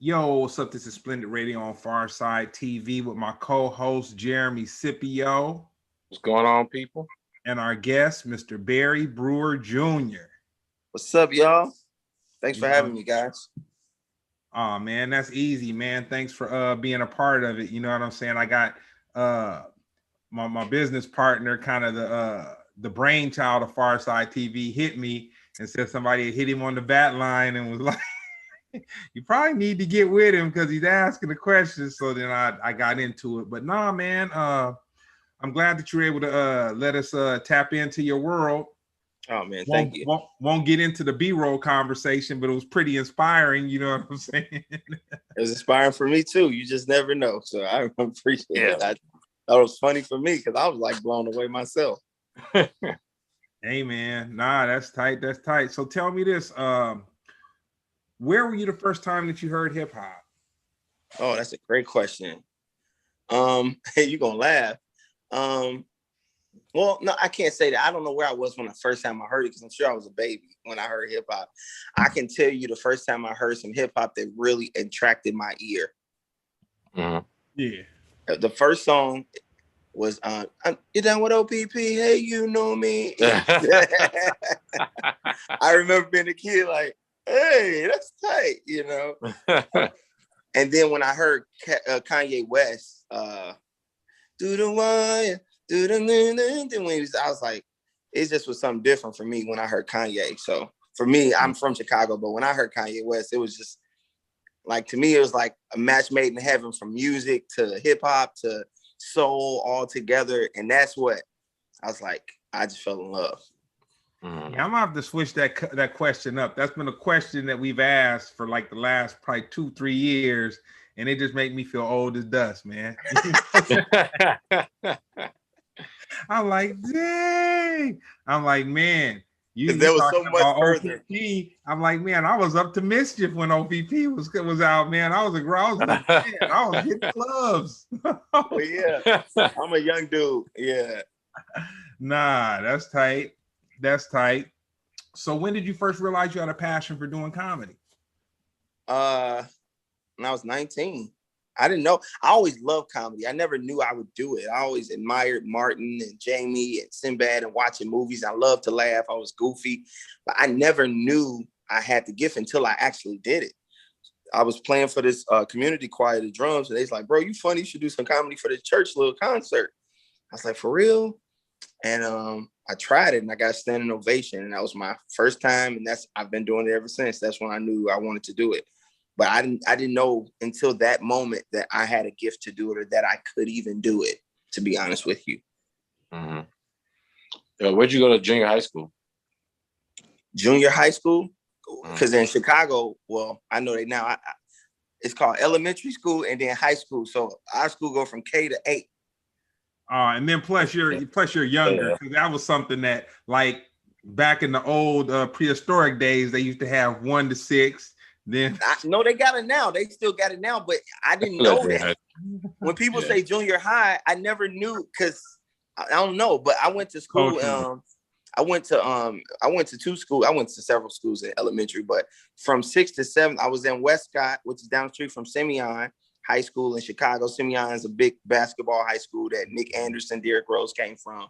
Yo, what's up? This is Splendid Radio on Farside TV with my co-host Jeremy Scipio. What's going on, people? And our guest, Mr. Barry Brewer Jr. What's up, y'all? Thanks for having me, guys. Oh man, that's easy, man. Thanks for being a part of it. You know what I'm saying? I got my business partner, kind of the brainchild of Farside TV, hit me and said somebody had hit him on the bat line and was like, you probably need to get with him because he's asking the questions. So then I got into it. But nah, man, I'm glad that you're able to let us tap into your world. Oh man, thank you. Won't get into the B-roll conversation, but it was pretty inspiring. You know what I'm saying? It was inspiring for me too. You just never know. So I appreciate it. I thought it was funny for me because I was like blown away myself. Hey man, nah, that's tight. That's tight. So tell me this. Where were you the first time that you heard hip hop? Oh, that's a great question. You're gonna laugh. Well, no, I can't say that. I don't know where I was when the first time I heard it because I'm sure I was a baby when I heard hip hop. I can tell you the first time I heard some hip hop that really attracted my ear. Mm-hmm. Yeah. The first song was "You Down with OPP? Hey, you know me." I remember being a kid like, hey, that's tight, you know. And then when I heard Kanye West, do the wire, do the I was like, it just was something different for me when I heard Kanye. So for me, I'm from Chicago, but when I heard Kanye West, it was just like, to me, it was like a match made in heaven, from music to hip hop to soul all together. And that's what I was like, I just fell in love. Yeah, I'm gonna have to switch that question up. That's been a question that we've asked for like the last probably 2-3 years, and it just made me feel old as dust, man. I'm like, dang. I'm like, man, there was so much further. OPP. I'm like, man, I was up to mischief when OPP was out, man. I was hitting clubs. Well, yeah, I'm a young dude. Yeah. Nah, that's tight. That's tight. So when did you first realize you had a passion for doing comedy? When I was 19. I didn't know. I always loved comedy. I never knew I would do it. I always admired Martin and Jamie and Sinbad and watching movies. I loved to laugh. I was goofy, but I never knew I had the gift until I actually did it. I was playing for this community choir, the drums, and they was like, bro, you funny. You should do some comedy for the church little concert. I was like, for real? And I tried it and I got a standing ovation, and that was my first time. And I've been doing it ever since. That's when I knew I wanted to do it. But I didn't know until that moment that I had a gift to do it, or that I could even do it, to be honest with you. Mm-hmm. Where'd you go to junior high school? Junior high school? Because in Chicago, well, I know they now, it's called elementary school and then high school. So our school go from K to 8. And then plus you're younger, because that was something that, like, back in the old prehistoric days, they used to have 1 to 6. Then no, they got it now. They still got it now, but I didn't know that. When people say junior high, I never knew, because I don't know. But I went to school. I went to 2 schools. I went to several schools in elementary, but from 6 to 7, I was in Westcott, which is down the street from Simeon High School in Chicago. Simeon is a big basketball high school that Nick Anderson, Derrick Rose came from.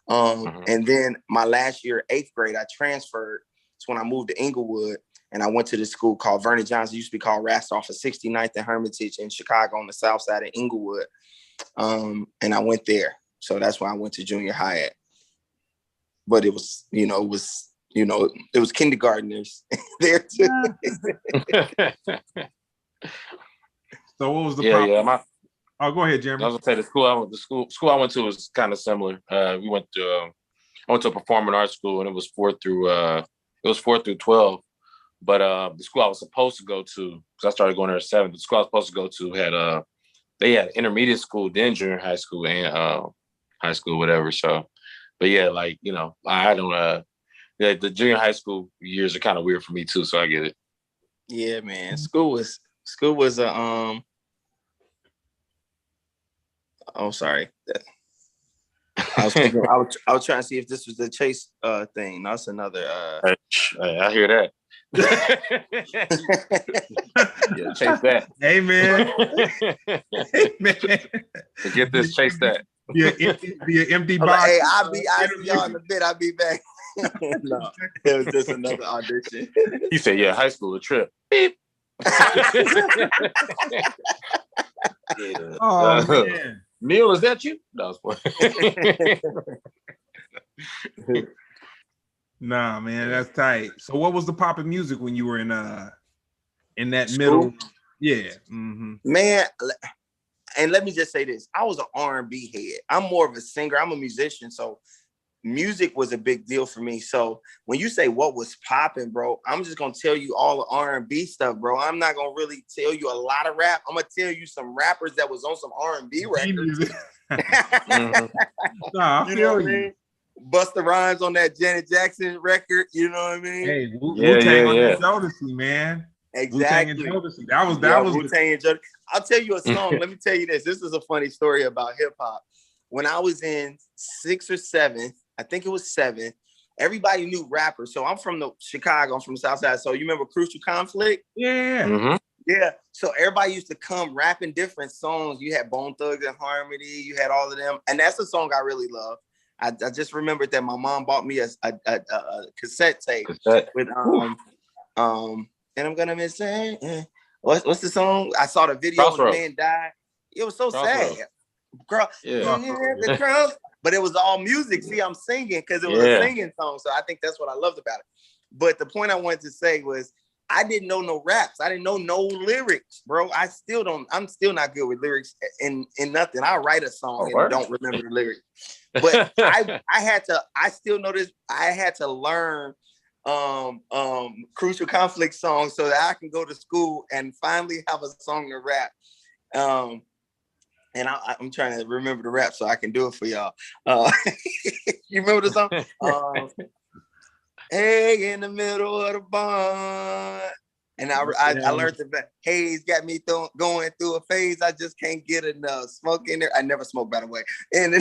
And then my last year, 8th grade, I transferred. It's when I moved to Inglewood, and I went to this school called Vernon Johnson. It used to be called Rastoff of 69th and Hermitage in Chicago on the south side of Inglewood. And I went there. So that's why I went to junior high at. But it was, it was kindergartners there too. So what was the problem? Oh, go ahead, Jeremy. I was gonna say the school I went to was kind of similar. I went to a performing arts school, and it was 4 through 12. But the school I was supposed to go to, because I started going there at 7, the school I was supposed to go to had they had intermediate school, then junior high school, and high school, whatever. So, but yeah, like, I don't the junior high school years are kind of weird for me too. So I get it. Yeah, man. School was a oh, sorry. I was trying to see if this was the Chase thing. That's another. I hear that. Yeah, chase that. Hey man. Hey man. Get this, chase that. Be an empty box. Hey, I'll see y'all in a bit. I'll be back. No, it was just another audition. He said, "Yeah, high school a trip." Beep. Oh man. Neil, is that you? No, Nah, man, that's tight. So, what was the poppin' music when you were in that School? middle? Yeah, Man. And let me just say this: I was an R&B head. I'm more of a singer. I'm a musician, so music was a big deal for me. So when you say what was popping, bro, I'm just gonna tell you all the R&B stuff, bro. I'm not gonna really tell you a lot of rap. I'm gonna tell you some rappers that was on some R&B records. Nah, I feel you. Busta Rhymes on that Janet Jackson record. You know what I mean? Hey, Wu-Tang on that Jodeci, man. Exactly. Wu-Tang and Jodeci. That was Wu-Tang and Jodeci. I'll tell you a song. Let me tell you this. This is a funny story about hip hop. When I was in 6th or 7th, I think it was 7th, everybody knew rappers. So I'm from Chicago. I'm from the South Side. So you remember Crucial Conflict? Yeah. Mm-hmm. Yeah. So everybody used to come rapping different songs. You had Bone Thugs and Harmony. You had all of them. And that's a song I really love. I just remembered that my mom bought me a cassette tape with and I'm gonna miss it. What's the song? I saw the video when the man died. It was so sad. Girl, the crowd. But it was all music. See, I'm singing because it was a singing song. So I think that's what I loved about it. But the point I wanted to say was I didn't know no raps. I didn't know no lyrics, bro. I'm still not good with lyrics in nothing. I write a song and don't remember the lyrics. But I still know this. I had to learn Crucial Conflict songs so that I can go to school and finally have a song to rap. And I'm trying to remember the rap so I can do it for y'all. You remember the song? Hey, in the middle of the barn. And I learned that haze got me going through a phase. I just can't get enough smoke in there. I never smoke, by the way. And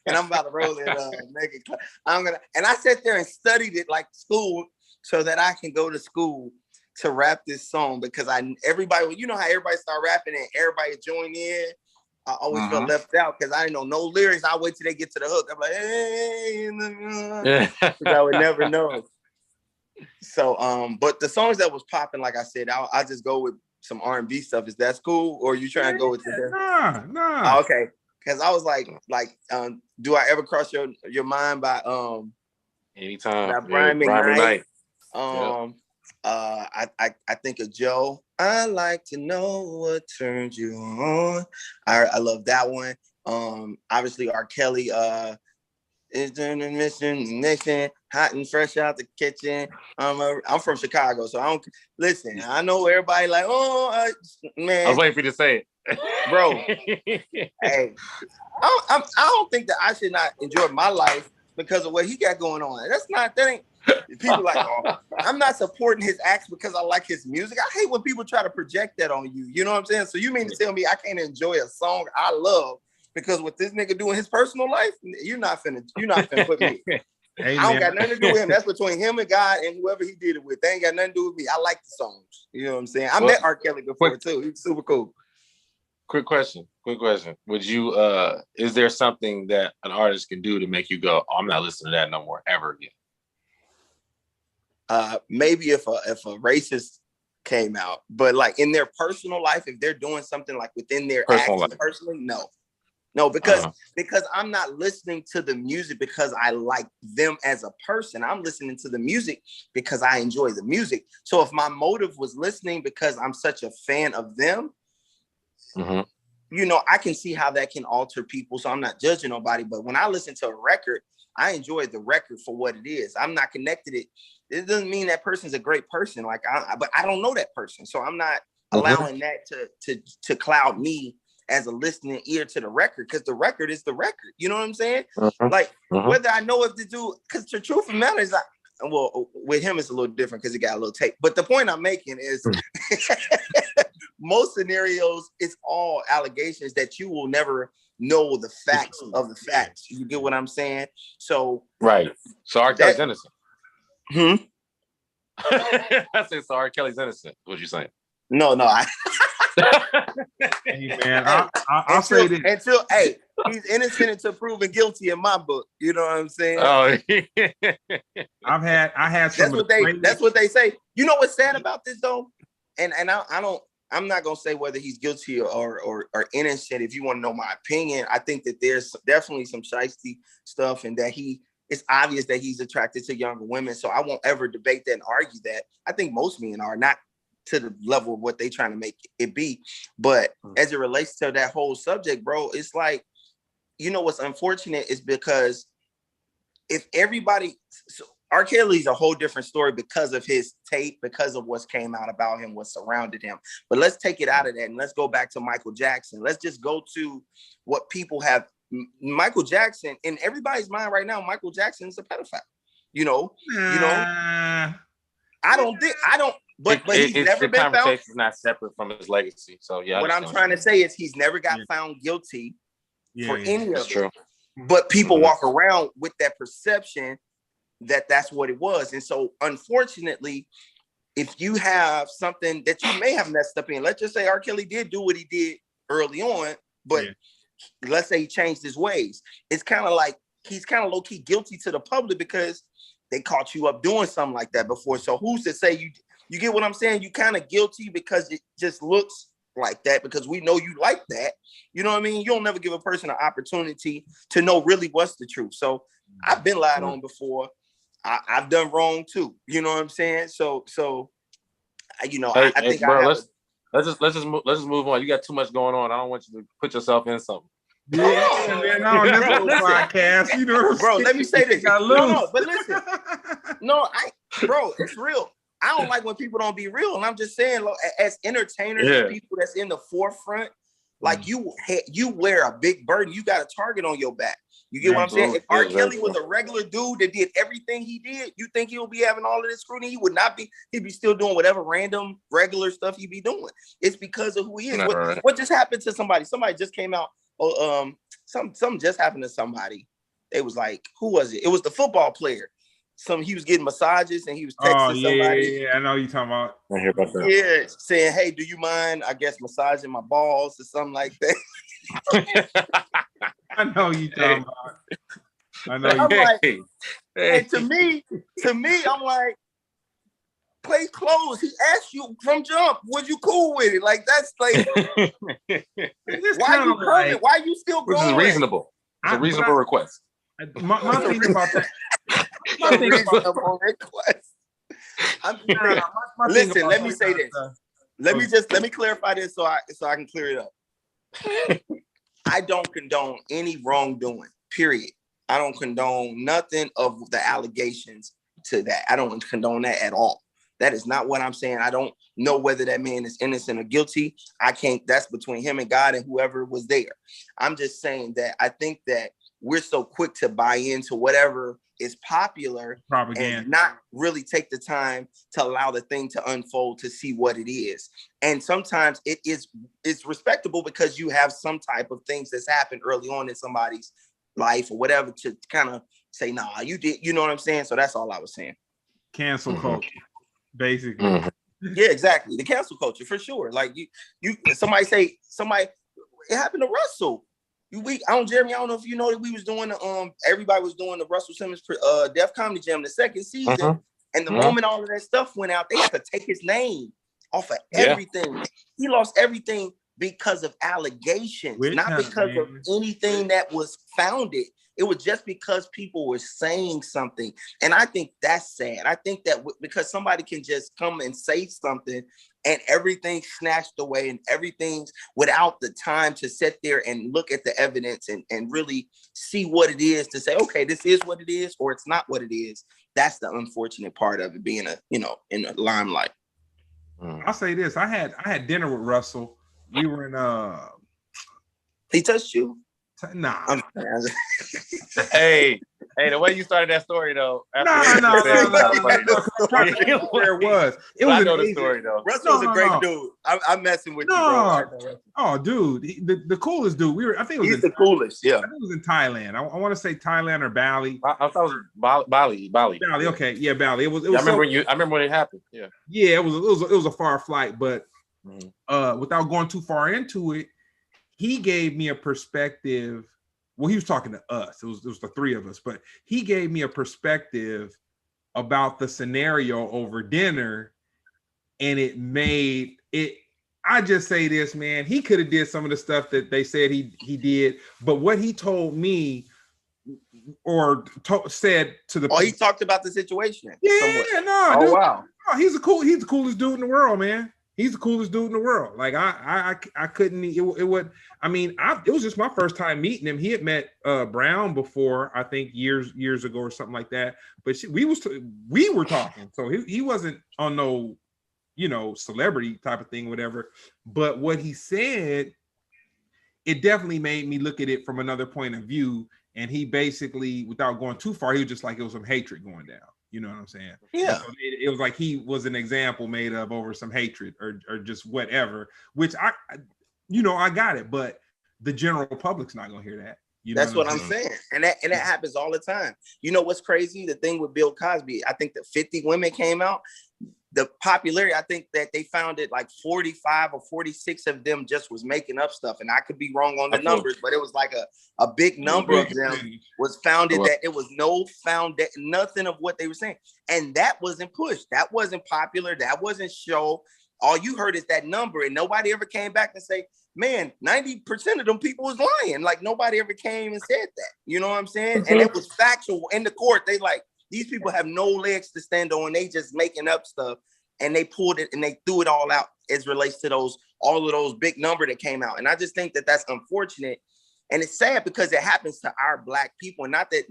I'm about to roll it. And I sat there and studied it like school so that I can go to school to rap this song because everybody, you know how everybody start rapping and everybody join in. I always felt left out because I didn't know no lyrics. I wait till they get to the hook. I'm like, hey, I would never know. So, but the songs that was popping, like I said, I'll just go with some R&B stuff. Is that cool? Or you trying to go with the Nah. Oh, okay. Because I was like, do I ever cross your mind by Anytime by Brian McKnight? I think of Joe. I like to know what turns you on. I love that one. Obviously R. Kelly. Is doing the mission, hot and fresh out the kitchen. I'm from Chicago, so I don't listen. I know everybody like, man. I was waiting for you to say it, bro. Hey, I don't think that I should not enjoy my life because of what he got going on. That ain't. People like, I'm not supporting his acts because I like his music. I hate when people try to project that on you. You know what I'm saying? So you mean to tell me I can't enjoy a song I love because what this nigga do in his personal life, you're not finna put me. Hey, I don't got nothing to do with him. That's between him and God and whoever he did it with. They ain't got nothing to do with me. I like the songs. You know what I'm saying? I met R. Kelly before too. He's super cool. Quick question. Would you is there something that an artist can do to make you go, I'm not listening to that no more ever again? Maybe if a racist came out, but like in their personal life, if they're doing something like within their actions personally, no, because I'm not listening to the music because I like them as a person. I'm listening to the music because I enjoy the music. So if my motive was listening because I'm such a fan of them, you know, I can see how that can alter people. So I'm not judging nobody, but when I listen to a record, I enjoy the record for what it is. I'm not connected. It doesn't mean that person's a great person. But I don't know that person. So I'm not allowing that to cloud me as a listening ear to the record, because the record is the record. You know what I'm saying? Whether I know if the dude, because the truth of the matter is, well, with him it's a little different because he got a little tape. But the point I'm making is most scenarios, it's all allegations that you will never know the facts of the facts. You get what I'm saying? So right. So R. Kelly's innocent. I said, so R. Kelly's innocent. What you saying? No, Hey, man, I'll say this. Until he's innocent until proven guilty in my book. You know what I'm saying? Oh, I had some. That's what they say. You know what's sad about this though, and I'm not gonna say whether he's guilty or innocent. If you want to know my opinion, I think that there's definitely some shiesty stuff, and that it's obvious that he's attracted to younger women. So I won't ever debate that and argue that. I think most men are not to the level of what they trying to make it be. But as it relates to that whole subject, bro, it's like, you know, what's unfortunate is because if everybody, R. Kelly's a whole different story because of his tape, because of what's came out about him, what surrounded him. But let's take it out of that and let's go back to Michael Jackson. Let's just go to what people have. Michael Jackson, in everybody's mind right now, Michael Jackson is a pedophile. I don't, but he's never been found. The conversation is not separate from his legacy. So yeah. What I'm trying to say is he's never got found guilty for any of it. But people walk around with that perception that that's what it was. And so unfortunately, if you have something that you may have messed up in, let's just say R. Kelly did do what he did early on, but let's say he changed his ways. It's kind of like he's kind of low-key guilty to the public because they caught you up doing something like that before. So who's to say you get what I'm saying? You kind of guilty because it just looks like that because we know you like that. You know what I mean? You don't never give a person an opportunity to know really what's the truth. So I've been lied on before. I've done wrong too. You know what I'm saying? So you know, I think bro, let's just move on. You got too much going on. I don't want you to put yourself in something. Yeah, man, on this little podcast, you know, bro. Let me say this. No, but listen, bro, it's real. I don't like when people don't be real, and I'm just saying, look, as entertainers, as people that's in the forefront, like you wear a big burden. You got a target on your back. You get what I'm saying? If R. Kelly was a regular dude that did everything he did, you think he would be having all of this scrutiny? He would not be. He'd be still doing whatever random, regular stuff he'd be doing. It's because of who he is. What just happened to somebody? Somebody just came out. Something just happened to somebody. It was like, who was it? It was the football player. He was getting massages and he was texting somebody. Yeah, I know you talking about. I hear about that. Yeah, saying, "Hey, do you mind? I guess massaging my balls or something like that." I know you talking about. I know you. I'm like, and to me, I'm like, place closed. He asked you from jump, was you cool with it? Like that's like, why you coming? Why you still going? This is reasonable. It's a reasonable request. My thing about that. Listen, let me say this. Let me clarify this so I can clear it up. I don't condone any wrongdoing, period. I don't condone nothing of the allegations to that. I don't condone that at all. That is not what I'm saying. I don't know whether that man is innocent or guilty. I can't, that's between him and God and whoever was there. I'm just saying that I think that we're so quick to buy into whatever is popular propaganda and not really take the time to allow the thing to unfold to see what it is. And sometimes it's respectable because you have some type of things that's happened early on in somebody's life or whatever to kind of say, nah, you did, you know what I'm saying? So that's all I was saying. Cancel culture, basically. Yeah, exactly. The cancel culture for sure. Like somebody, it happened to Russell. Jeremy, I don't know if you know that we was doing everybody was doing the Russell Simmons Def Comedy Jam the second season, and the moment all of that stuff went out, they had to take his name off of everything. He lost everything because of allegations, not because of anything that was founded. It was just because people were saying something. And I think that's sad. I think that because somebody can just come and say something and everything's snatched away and everything's without the time to sit there and look at the evidence and really see what it is to say, okay, this is what it is, or it's not what it is. That's the unfortunate part of it being in the limelight. I'll say this. I had dinner with Russell. We were in he touched you? Nah. Hey, Hey, the way you started that story though. No. Where it was. It was. I know the story though. Russell's a great dude. I'm messing with you, bro. Oh, dude, the coolest dude. I think it was the coolest. Yeah, I think it was in Thailand. I want to say Thailand or Bali. I thought it was Bali. Bali. Okay, yeah, Bali. It was. I remember when it happened. Yeah. Yeah, it was a far flight, but without going too far into it, he gave me a perspective. Well, he was talking to us. It was the three of us, but he gave me a perspective about the scenario over dinner, and it made it. I just say this, man. He could have did some of the stuff that they said he did, but what he told me or said to the he talked about the situation. Yeah, dude, wow. No, he's the coolest dude in the world, man. He's the coolest dude in the world. Like I couldn't. It would. I mean, it was just my first time meeting him. He had met Brown before, I think years ago or something like that. But we were talking, so he wasn't on no, celebrity type of thing, whatever. But what he said, it definitely made me look at it from another point of view. And he basically, without going too far, he was just like it was some hatred going down. You know what I'm saying? Yeah. So it was like he was an example made of over some hatred or just whatever, which I got it, but the general public's not gonna hear that. That's what I'm saying. And that happens all the time. You know what's crazy? The thing with Bill Cosby, I think that 50 women came out. The popularity, I think that they found it like 45 or 46 of them just was making up stuff. And I could be wrong on the numbers, but it was like a big number of them was founded that it was nothing of what they were saying. And that wasn't pushed. That wasn't popular. That wasn't show. All you heard is that number, and nobody ever came back and say, man, 90% of them people was lying. Like nobody ever came and said that. You know what I'm saying? And it was factual in the court. They like, these people have no legs to stand on. They just making up stuff, and they pulled it and they threw it all out as relates to all of those big number that came out. And I just think that that's unfortunate, and it's sad because it happens to our Black people. And not that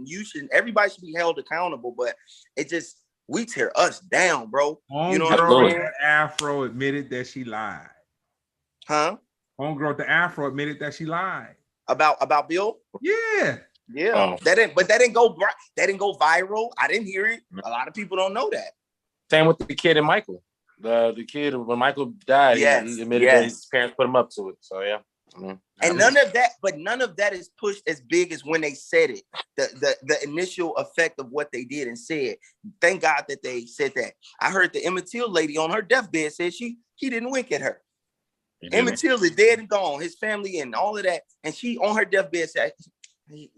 everybody should be held accountable, but it just we tear us down, bro. You know what I'm saying? Afro admitted that she lied. Huh? Homegirl with the Afro admitted that she lied about Bill. Yeah. Yeah, that didn't go viral. I didn't hear it. A lot of people don't know that. Same with the kid and Michael. The kid when Michael died, he admitted that his parents put him up to it. So yeah. And none of that is pushed as big as when they said it. The initial effect of what they did and said. Thank God that they said that. I heard the Emmett Till lady on her deathbed said he didn't wink at her. Emmett Till is dead and gone, his family and all of that, and she on her deathbed said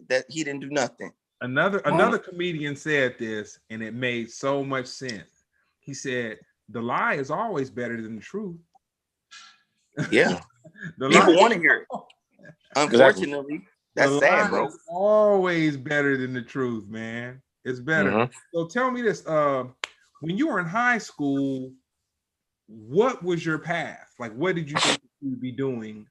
that he didn't do nothing. Another comedian said this, and it made so much sense. He said, "The lie is always better than the truth." Yeah, people want to hear it. Unfortunately, that's sad, bro. It's always better than the truth, man. It's better. So tell me this: when you were in high school, what was your path? Like, what did you think you would be doing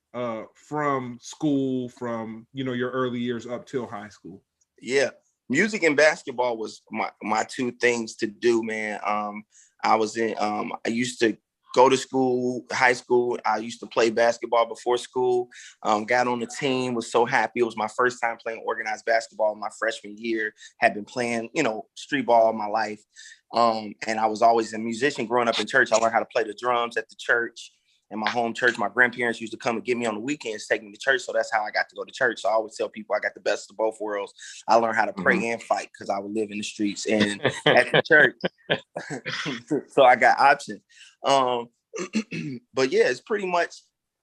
from school, from your early years up till high school? Yeah, music and basketball was my two things to do, man. I used to go to school, high school. I used to play basketball before school. Got on the team, was so happy. It was my first time playing organized basketball in my freshman year. Had been playing, street ball all my life. And I was always a musician growing up in church. I learned how to play the drums at the church. In my home church, my grandparents used to come and get me on the weekends, take me to church. So that's how I got to go to church. So I always tell people I got the best of both worlds. I learned how to pray and fight because I would live in the streets and at the church. So I got options. But yeah, it's pretty much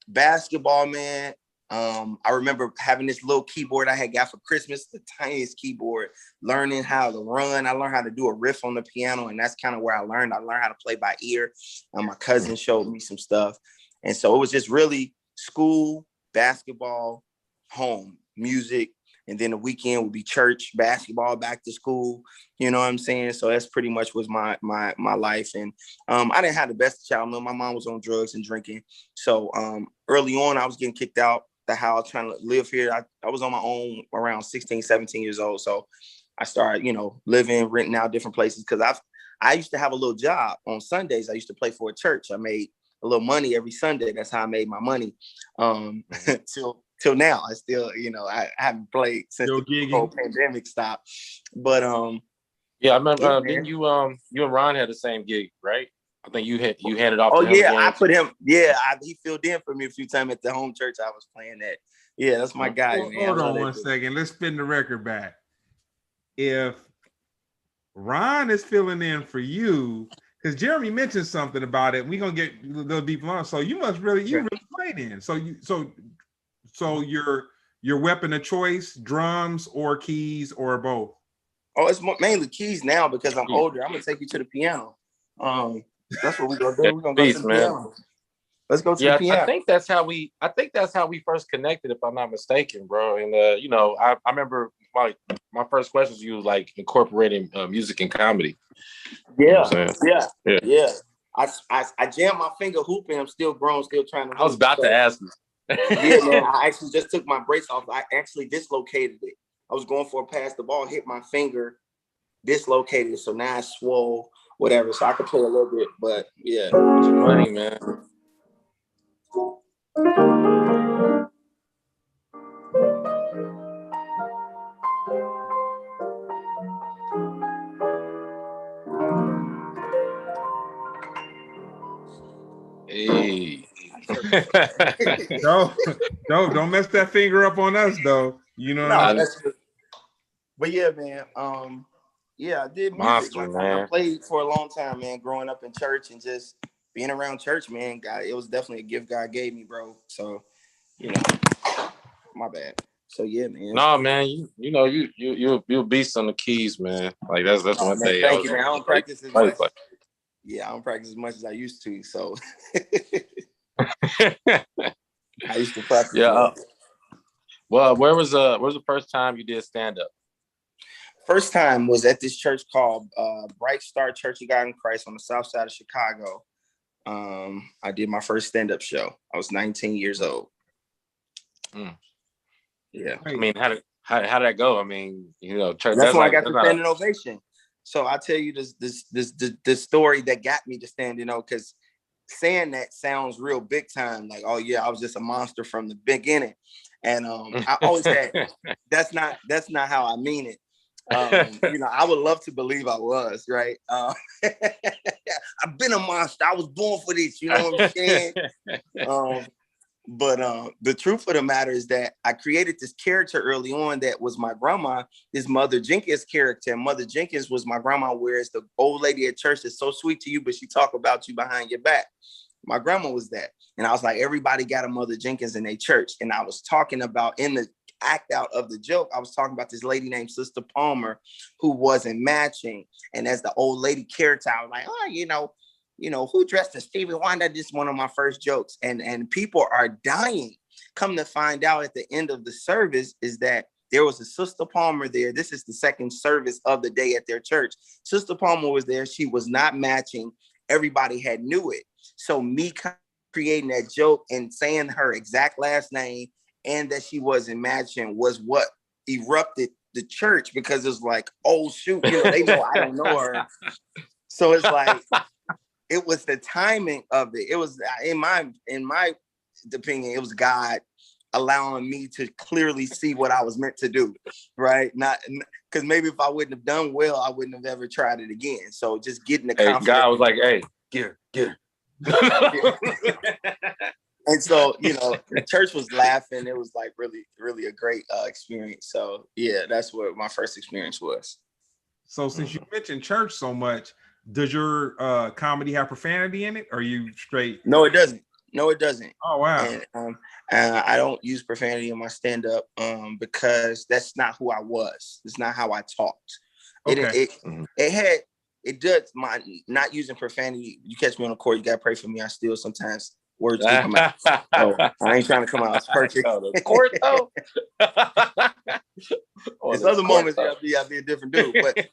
basketball, man. I remember having this little keyboard I had got for Christmas, the tiniest keyboard, learning how to run. I learned how to do a riff on the piano, and that's kind of where I learned. I learned how to play by ear. My cousin showed me some stuff. And so it was just really school, basketball, home, music, and then the weekend would be church, basketball, back to school. You know what I'm saying? So that's pretty much was my life. And I didn't have the best childhood. My mom was on drugs and drinking. So early on, I was getting kicked out the house, trying to live here. I was on my own around 16, 17 years old. So I started, living, renting out different places because I used to have a little job on Sundays. I used to play for a church. I made a little money every Sunday. That's how I made my money. Till now, I still, I haven't played since the whole pandemic stopped. But yeah, I remember. Didn't you and Ron had the same gig, right? I think you handed off. Oh to him yeah, again. I put him. Yeah, he filled in for me a few times at the home church I was playing at. Yeah, that's my guy, man. Hold on one second. Let's spin the record back. If Ron is filling in for you, because Jeremy mentioned something about it, we're gonna get a little deeper on. So you really played in. So your weapon of choice, drums or keys or both? Oh, it's mainly keys now because I'm older. I'm gonna take you to the piano. That's what we're gonna do. We're gonna go to the piano. Let's go to the piano. I think that's how we first connected, if I'm not mistaken, bro. And I remember my first question to you was like incorporating music and comedy. Yeah, yeah. I jammed my finger hooping. I'm still grown, still trying to hoop. I was about to ask you. Yeah, man. I actually just took my brace off. I actually dislocated it. I was going for a pass. The ball hit my finger, dislocated it. So now it's swole, whatever. So I could play a little bit, but yeah. What's your money, man? Hey. Don't mess that finger up on us though. You know. But yeah, man. Yeah, I did music. I played for a long time, man. Growing up in church and just being around church, man. God, it was definitely a gift God gave me, bro. So, my bad. So yeah, man. No, man, you're a beast on the keys, man. Like that's one thing. Thank you, man. I don't practice as much. Yeah, I don't practice as much as I used to. So I used to practice. Yeah. Well, where was the first time you did stand up? First time was at this church called Bright Star Church of God in Christ on the south side of Chicago. I did my first stand-up show. I was 19 years old. Yeah. I mean, how did that go? I mean, church. That's when I got the standing ovation. So I'll tell you this story that got me to stand, because saying that sounds real big time. Like, oh yeah, I was just a monster from the beginning. And I always said that's not how I mean it. I would love to believe I was, right? I've been a monster. I was born for this, you know what I'm saying? But the truth of the matter is that I created this character early on that was my grandma, this Mother Jenkins character. And Mother Jenkins was my grandma, whereas the old lady at church is so sweet to you, but she talk about you behind your back. My grandma was that. And I was like, everybody got a Mother Jenkins in their church. And I was talking about in the act out of the joke, I was talking about this lady named Sister Palmer who wasn't matching. And as the old lady character, I was like, who dressed as Stevie Wonder? This is one of my first jokes. And people are dying. Come to find out at the end of the service is that there was a Sister Palmer there. This is the second service of the day at their church. Sister Palmer was there. She was not matching. Everybody had knew it. So me creating that joke and saying her exact last name and that she wasn't matching was what erupted the church, because it's like, oh shoot, they know I don't know her. So it's like, it was the timing of it. It was in my opinion, it was God allowing me to clearly see what I was meant to do, right? Not because maybe if I wouldn't have done well, I wouldn't have ever tried it again. So just getting the confidence. God was like, hey, get her. And so, the church was laughing. It was like really, really a great experience. So yeah, that's what my first experience was. So since you mentioned church so much, does your comedy have profanity in it? Or are you straight? No, it doesn't. Oh wow. And I don't use profanity in my stand-up because that's not who I was. It's not how I talked. Okay. It does my not using profanity. You catch me on the court, you gotta pray for me. I still sometimes words do come out. So I ain't trying to come out as perfect. Court though. There's other moments I'll be a different dude. But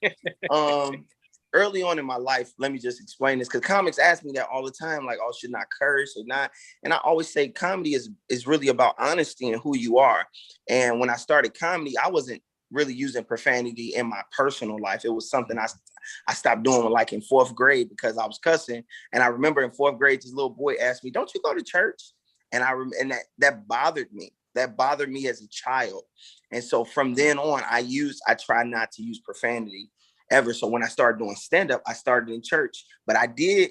early on in my life, let me just explain this, because comics ask me that all the time, like, oh, should not curse or not? And I always say comedy is really about honesty and who you are. And when I started comedy, I wasn't really using profanity in my personal life. It was something I stopped doing like in 4th grade because I was cussing. And I remember in 4th grade, this little boy asked me, "Don't you go to church?" And that bothered me. That bothered me as a child. And so from then on, I try not to use profanity ever. So when I started doing stand-up, I started in church. But I did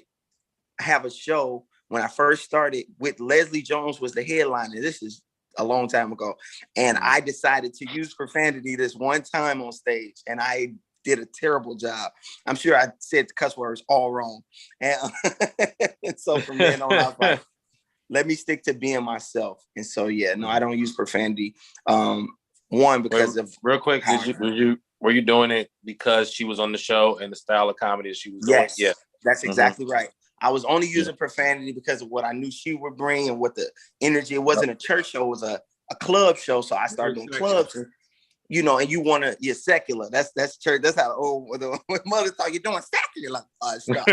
have a show when I first started with Leslie Jones was the headliner. This is a long time ago. And I decided to use profanity this one time on stage. And I did a terrible job. I'm sure I said the cuss words all wrong. And, and so from then on, I was like, let me stick to being myself. And so, yeah, no, I don't use profanity. One, because of real quick, were you doing it because she was on the show and the style of comedy she was doing? Yes, yeah, that's exactly right. I was only using profanity because of what I knew she would bring and what the energy. It wasn't a church show; it was a club show. So I started doing clubs, and and you're secular. That's church. That's how the mother thought you're doing secular stuff.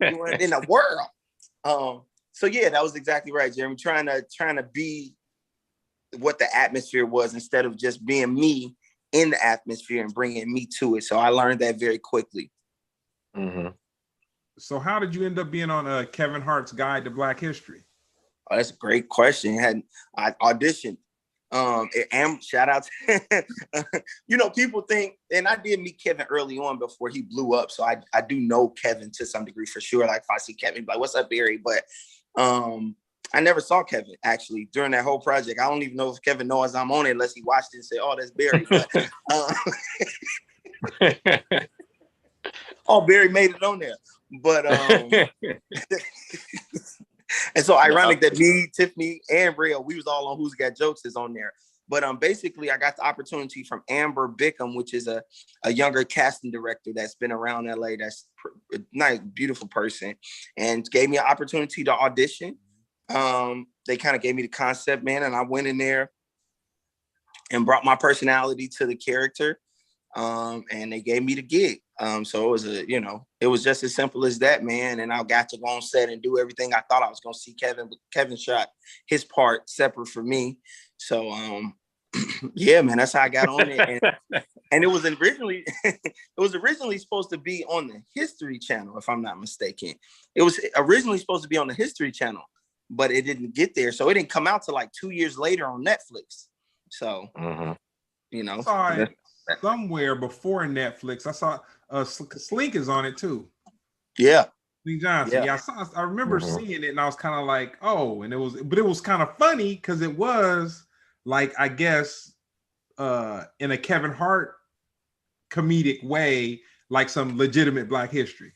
You were in the world. So yeah, that was exactly right, Jeremy. Trying to be what the atmosphere was instead of just being me in the atmosphere and bringing me to it. So I learned that very quickly. Mm-hmm. So how did you end up being on Kevin Hart's Guide to Black History? Oh, that's a great question. I auditioned. And shout out to, people think, and I did meet Kevin early on before he blew up. So I do know Kevin to some degree for sure. Like if I see Kevin, like, "What's up, Barry?" But I never saw Kevin actually during that whole project. I don't even know if Kevin knows I'm on it unless he watched it and said, "Oh, that's Barry." But, oh, Barry made it on there. But and so ironic that me, Tiffany, and Brio, we was all on Who's Got Jokes is on there. But basically, I got the opportunity from Amber Bickham, which is a younger casting director that's been around LA. That's a nice, beautiful person, and gave me an opportunity to audition. They kind of gave me the concept, man, and I went in there and brought my personality to the character. And they gave me the gig. So it was it was just as simple as that, man. And I got to go on set and do everything I thought I was going to see Kevin, but Kevin shot his part separate from me. So, yeah, man, that's how I got on it. And it was originally supposed to be on the History Channel, if I'm not mistaken. It was originally supposed to be on the History Channel, but it didn't get there. So it didn't come out till like 2 years later on Netflix. So, somewhere before Netflix, I saw Slink is on it too. Yeah, Slink Johnson. Yeah, I remember seeing it, and I was kind of like, oh, and it was kind of funny because it was like, I guess, in a Kevin Hart comedic way, like some legitimate Black history.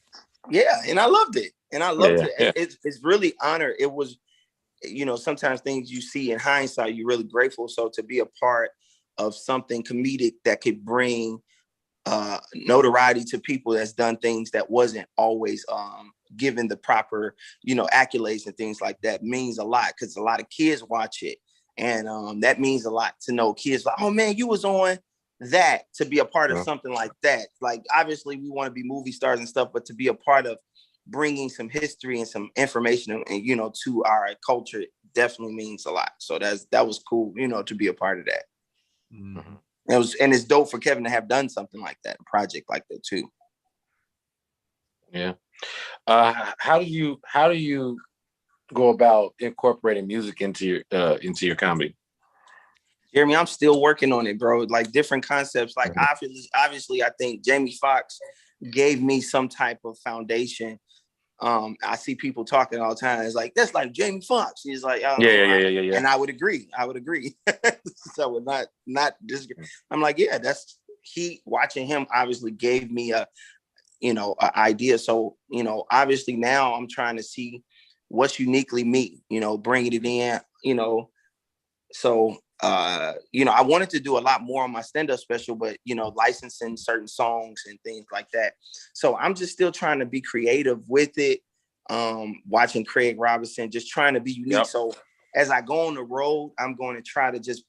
Yeah, and I loved it, it. It's really honor. It was, sometimes things you see in hindsight, you're really grateful. So to be a part of something comedic that could bring notoriety to people that's done things that wasn't always given the proper, accolades and things like that means a lot, because a lot of kids watch it. And that means a lot to know kids like, "Oh man, you was on that," to be a part of something like that. Like, obviously we want to be movie stars and stuff, but to be a part of bringing some history and some information and, to our culture definitely means a lot. So that was cool, to be a part of that. Mm-hmm. And it's dope for Kevin to have done something like that, a project like that too. Yeah. How do you go about incorporating music into your comedy? Jeremy, I'm still working on it, bro. Like different concepts. Like obviously, I think Jamie Foxx gave me some type of foundation. I see people talking all the time. It's like, that's like Jamie Foxx. He's like, oh, yeah. And I would agree. So we're not disagree. I'm like, yeah, watching him obviously gave me a idea. So, obviously now I'm trying to see what's uniquely me, bringing it in, so I wanted to do a lot more on my stand-up special, but licensing certain songs and things like that. So I'm just still trying to be creative with it. Watching Craig Robinson, just trying to be unique. Yep. So as I go on the road, I'm going to try to just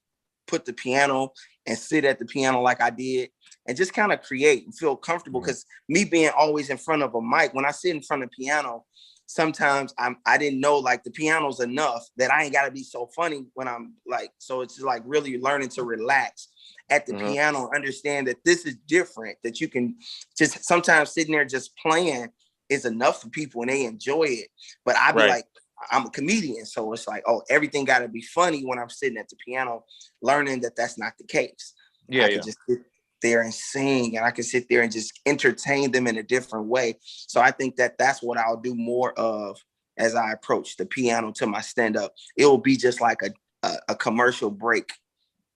put the piano and sit at the piano like I did and just kind of create and feel comfortable. Because me being always in front of a mic, when I sit in front of the piano, sometimes I didn't know like the piano's enough that I ain't got to be so funny when I'm like, so it's just like really learning to relax at the piano and understand that this is different, that you can just sometimes sitting there just playing is enough for people and they enjoy it. But I be like, I'm a comedian. So it's like, oh, everything got to be funny when I'm sitting at the piano, learning that that's not the case. I can just sit there and sing, and I can sit there and just entertain them in a different way. So I think that that's what I'll do more of as I approach the piano to my stand-up. It will be just like a commercial break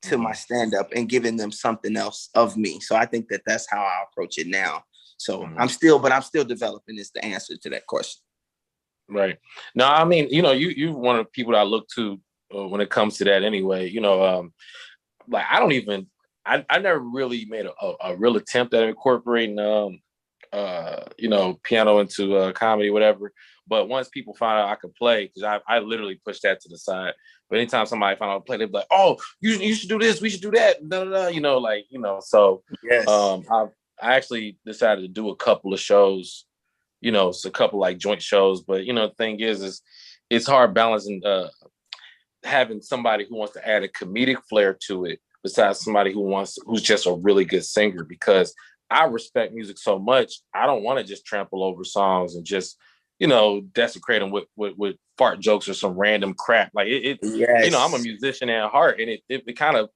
to my stand-up and giving them something else of me. So I think that that's how I approach it now. So I'm still developing is the answer to that question. Right. No, I mean, you know, you one of the people that I look to when it comes to that anyway. You know, like I never really made a real attempt at incorporating you know, piano into comedy, whatever. But once people find out I could play, because I literally pushed that to the side. But anytime somebody found out I play, they'd be like, "Oh, you should do this, we should do that." Da, da, da. You know, like, you know. So yes, I actually decided to do a couple of shows. You know, it's a couple like joint shows, but you know, the thing is it's hard balancing having somebody who wants to add a comedic flair to it besides somebody who's just a really good singer, because I respect music so much. I don't want to just trample over songs and just, you know, desecrate them with fart jokes or some random crap. Like it yes. You know, I'm a musician at heart, and it kind of,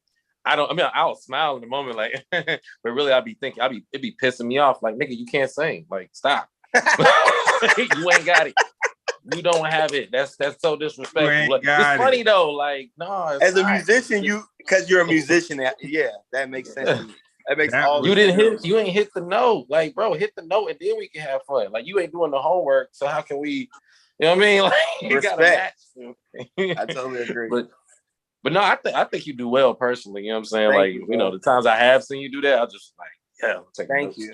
I'll smile in the moment, like, but really I'd be thinking, it'd be pissing me off. Like, nigga, you can't sing. Like, stop. You ain't got it. You don't have it. That's so disrespectful. Like, it's funny though. Like, no. As a musician, because you're a musician, yeah, that makes sense to me. That makes all you ain't hit the note. Like, bro, hit the note and then we can have fun. Like, you ain't doing the homework, so how can we, you know what I mean? Like, you gotta match. I totally agree. But no, I think you do well personally. You know what I'm saying? Thank you, you know, the times I have seen you do that, I just like, yeah, thank you.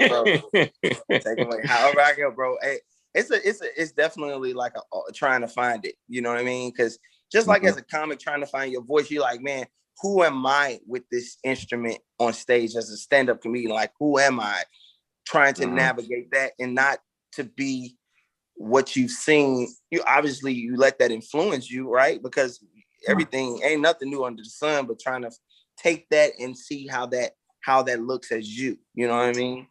Bro. Take away however I go, bro. Hey, it's definitely like trying to find it. You know what I mean? Because just like as a comic trying to find your voice, you're like, man, who am I with this instrument on stage as a stand-up comedian? Like, who am I trying to navigate that and not to be what you've seen? You obviously you let that influence you, right? Because everything ain't nothing new under the sun, but trying to take that and see how that looks as you know what I mean?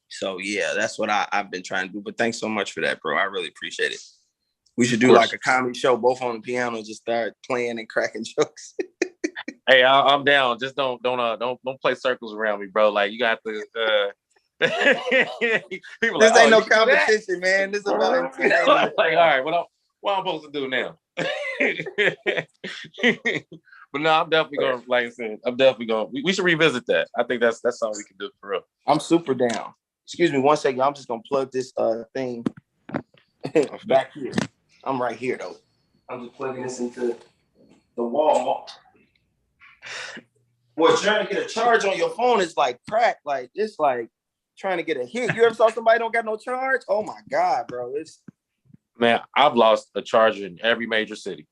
So yeah, that's what I've been trying to do. But thanks so much for that, bro. I really appreciate it. We should do like a comedy show, both on the piano, and just start playing and cracking jokes. Hey, I'm down. Just don't play circles around me, bro. Like, you got to. People this ain't no competition, man. This is about like, all right, what I'm supposed to do now? But no, I'm definitely going. Like I said, I'm definitely going. We should revisit that. I think that's something we can do for real. I'm super down. Excuse me 1 second. I'm just gonna plug this thing back here. I'm right here though. I'm just plugging this into the wall. Boy, trying to get a charge on your phone is like crack. Like, it's like trying to get a hit. You ever saw somebody don't got no charge? Oh my God, bro. Man, I've lost a charger in every major city.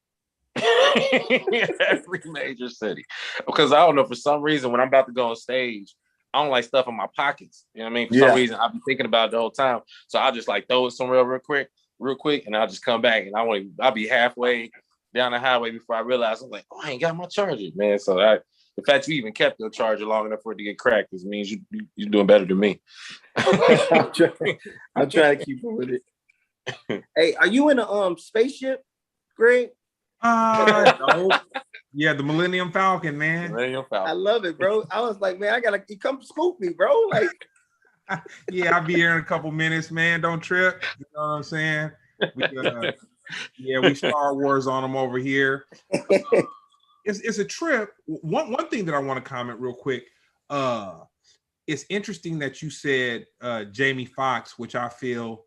Every major city. Because I don't know, for some reason, when I'm about to go on stage, I don't like stuff in my pockets. You know what I mean? For some reason, I'll be thinking about it the whole time. So I'll just like throw it somewhere real quick, and I'll just come back, and I'll be halfway down the highway before I realize, I'm like, oh, I ain't got my charger, man. So the fact you even kept your charger long enough for it to get cracked, this means you're doing better than me. I'm trying to keep up with it. Hey, are you in a spaceship, Greg? No. Yeah, the Millennium Falcon, man. I love it, bro. I was like, man, you come scoop me, bro. Like, yeah, I'll be here in a couple minutes, man. Don't trip. You know what I'm saying? We Star Wars on them over here. It's a trip. One thing that I want to comment real quick. It's interesting that you said Jamie Foxx, which I feel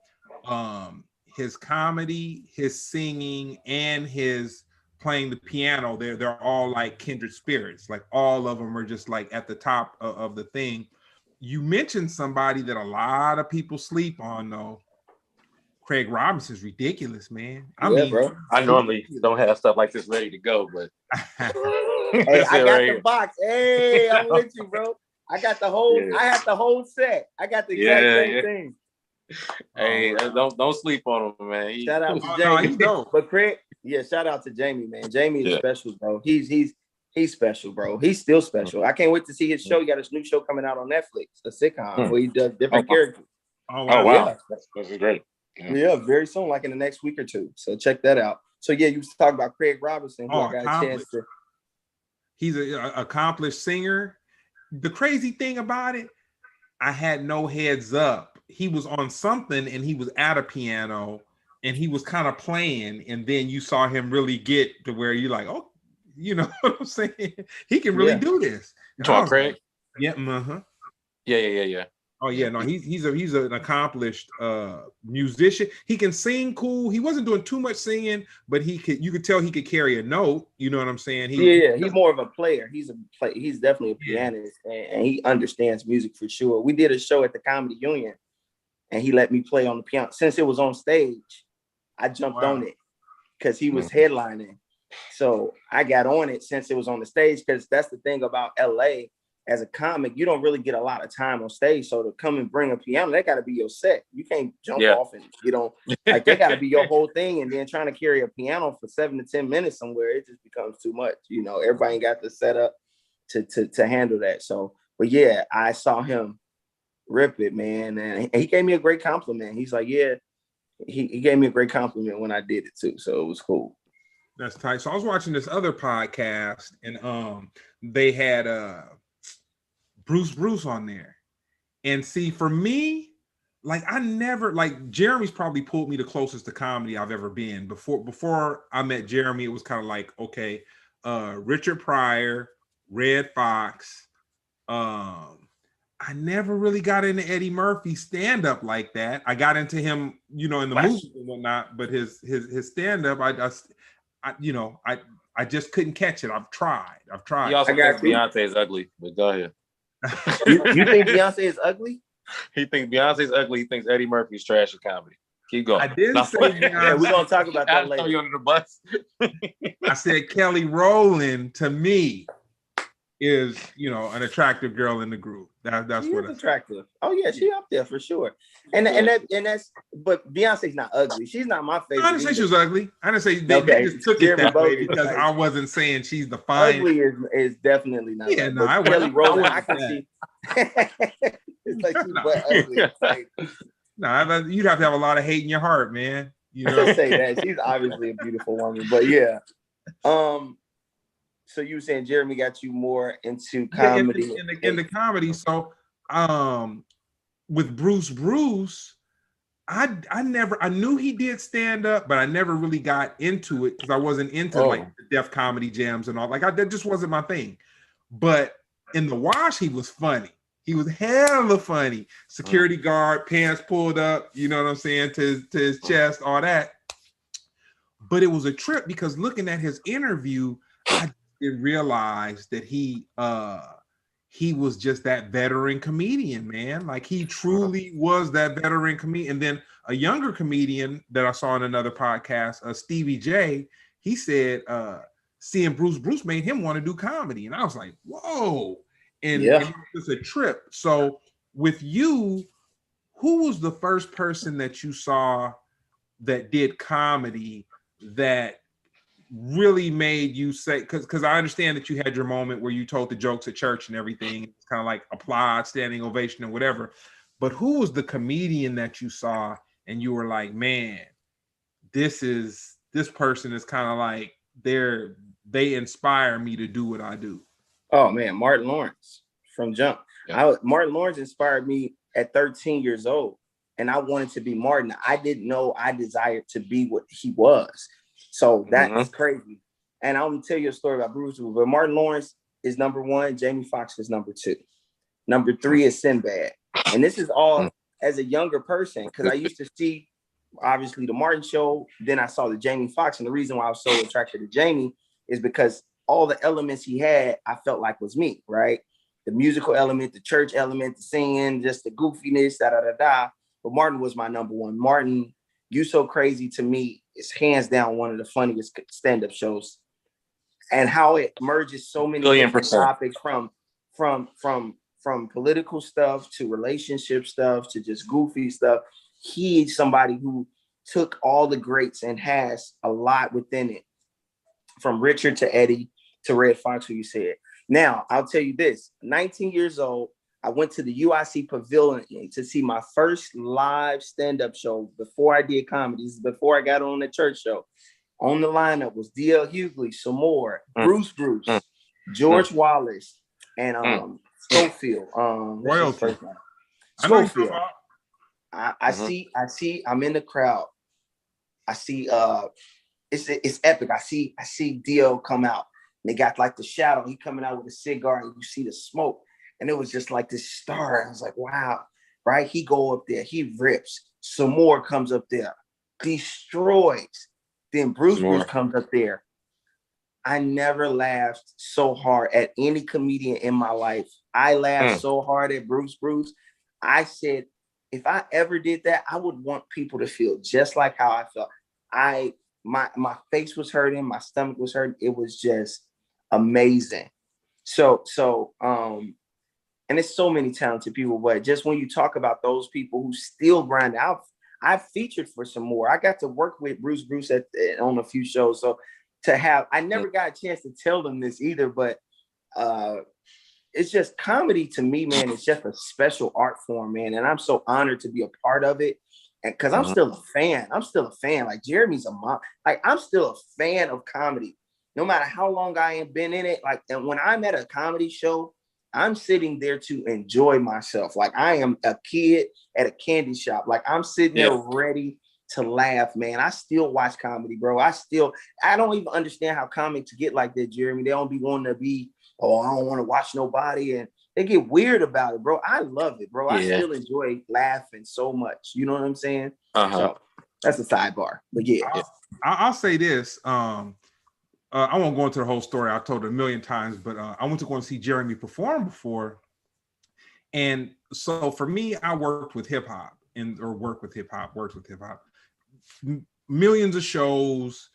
his comedy, his singing, and his playing the piano, they're all like kindred spirits. Like, all of them are just like at the top of the thing. You mentioned somebody that a lot of people sleep on, though. Craig Robinson's ridiculous, man. I mean, bro. I normally don't have stuff like this ready to go, but hey, I got the box. Hey, I'm with you, bro. I got the whole. I have the whole set. I got the exact same thing. Hey, don't sleep on him, man. Shout out to Jamie. But Craig, shout out to Jamie, man. Jamie is special, bro. He's He's special, bro. He's still special. I can't wait to see his show. He got his new show coming out on Netflix, a sitcom where he does different characters. Oh wow, yeah. That's great. Yeah, very soon, like in the next week or two. So check that out. So yeah, you was talking about Craig Robinson, who I got a chance to. He's an accomplished singer. The crazy thing about it, I had no heads up. He was on something and he was at a piano and he was kind of playing, and then you saw him really get to where you're like, oh, you know what I'm saying? He can really do this. Talk Craig? Like, yeah, Yeah. Oh yeah, no, he's an accomplished musician. He can sing cool. He wasn't doing too much singing, but you could tell he could carry a note. You know what I'm saying? He's more of a player. He's definitely a pianist, and he understands music for sure. We did a show at the Comedy Union, and he let me play on the piano. Since it was on stage, I jumped on it because he was headlining. So I got on it since it was on the stage, because that's the thing about LA. As a comic, you don't really get a lot of time on stage. So to come and bring a piano, that got to be your set. You can't jump off and like they got to be your whole thing. And then trying to carry a piano for 7 to 10 minutes somewhere, it just becomes too much. Everybody ain't got the setup to handle that. So, but yeah, I saw him rip it, man, and he gave me a great compliment. He's like, yeah, he gave me a great compliment when I did it too. So it was cool. That's tight. So I was watching this other podcast, and they had Bruce on there. And see, for me, like I never, like Jeremy's probably pulled me the closest to comedy I've ever been. Before I met Jeremy, it was kind of like, okay, Richard Pryor, Red Fox. I never really got into Eddie Murphy stand-up like that. I got into him, in the movie and whatnot, but his stand-up, I just couldn't catch it. I've tried. He also thinks Beyonce is ugly, but go ahead. You think Beyonce is ugly? He thinks Beyonce is ugly. He thinks Eddie Murphy's trash at comedy. Keep going. I didn't say Beyonce. Yeah, we're gonna talk about that later. Throw you under the bus. I said Kelly Rowland to me is, an attractive girl in the group. That's what it's attractive. Oh yeah, she up there for sure. And that's, but Beyonce's not ugly. She's not my favorite. I didn't say she was ugly. I didn't say they just took it that way because I wasn't saying she's the fine. Ugly is definitely not. Yeah, no, Kelly Rowland, I can see. It's like she's but ugly. Like, you'd have to have a lot of hate in your heart, man. Don't say that. She's obviously a beautiful woman, but yeah. So you were saying Jeremy got you more into comedy. In the comedy. So with Bruce, I knew he did stand up, but I never really got into it because I wasn't into like the Def Comedy Jams and all. Like that just wasn't my thing. But in the Wash, he was funny. He was hella funny. Security guard, pants pulled up, you know what I'm saying, to his chest, all that. But it was a trip because looking at his interview, I didn't realize that he was just that veteran comedian, man. Like he truly was that veteran comedian. And then a younger comedian that I saw in another podcast, Stevie J, he said seeing Bruce made him want to do comedy. And I was like, whoa. And it was a trip. So with you, who was the first person that you saw that did comedy that really made you say, because I understand that you had your moment where you told the jokes at church and everything, it's kind of like applaud, standing ovation and whatever, but who was the comedian that you saw and you were like, man, this person is kind of like they inspire me to do what I do? Oh man, Martin Lawrence from Jump. Yeah. Martin Lawrence inspired me at 13 years old, and I wanted to be Martin. I didn't know I desired to be what he was. So that's crazy. And I'm gonna tell you a story about Brewer, but Martin Lawrence is number one, Jamie Foxx is number two. Number three is Sinbad. And this is all as a younger person, because I used to see obviously the Martin show, then I saw the Jamie Foxx. And the reason why I was so attracted to Jamie is because all the elements he had, I felt like was me, right? The musical element, the church element, the singing, just the goofiness, da-da-da-da. But Martin was my number one. Martin, You So Crazy to me is hands down one of the funniest stand-up shows. And how it merges so many different topics from political stuff to relationship stuff to just goofy stuff. He's somebody who took all the greats and has a lot within it. From Richard to Eddie, to Red Fox, who you said. Now, I'll tell you this, 19 years old, I went to the UIC Pavilion to see my first live stand-up show before I did comedy. This is before I got on the church show. On the lineup was D.L. Hughley, Samore, Bruce, George Wallace, and Schofield. Royalty. Schofield. I see, I'm in the crowd. I see, it's epic. I see D.L. come out. And they got like the shadow. He coming out with a cigar and you see the smoke. And it was just like this star. I was like, wow, right? He go up there, he rips. Some more comes up there, destroys. Then Bruce comes up there. I never laughed so hard at any comedian in my life. I laughed so hard at Bruce. I said, if I ever did that, I would want people to feel just like how I felt. My face was hurting, my stomach was hurting. It was just amazing. So and it's so many talented people, but just when you talk about those people who still grind out, I've featured for some more. I got to work with Bruce on a few shows. So I never got a chance to tell them this either, but it's just comedy to me, man. It's just a special art form, man. And I'm so honored to be a part of it. And because I'm still a fan. Like Jeremy's a mom. Like I'm still a fan of comedy, no matter how long I have been in it. Like, and when I'm at a comedy show, I'm sitting there to enjoy myself. Like I am a kid at a candy shop. Like I'm sitting there ready to laugh, man. I still watch comedy, bro. I don't even understand how comics get like that, Jeremy. They don't be wanting to be, I don't want to watch nobody. And they get weird about it, bro. I love it, bro. I still enjoy laughing so much. You know what I'm saying? So that's a sidebar. But I'll say this. I won't go into the whole story. I told it a million times, but I went to go and see Jeremy perform before. And so for me, I worked with hip hop. Millions of shows.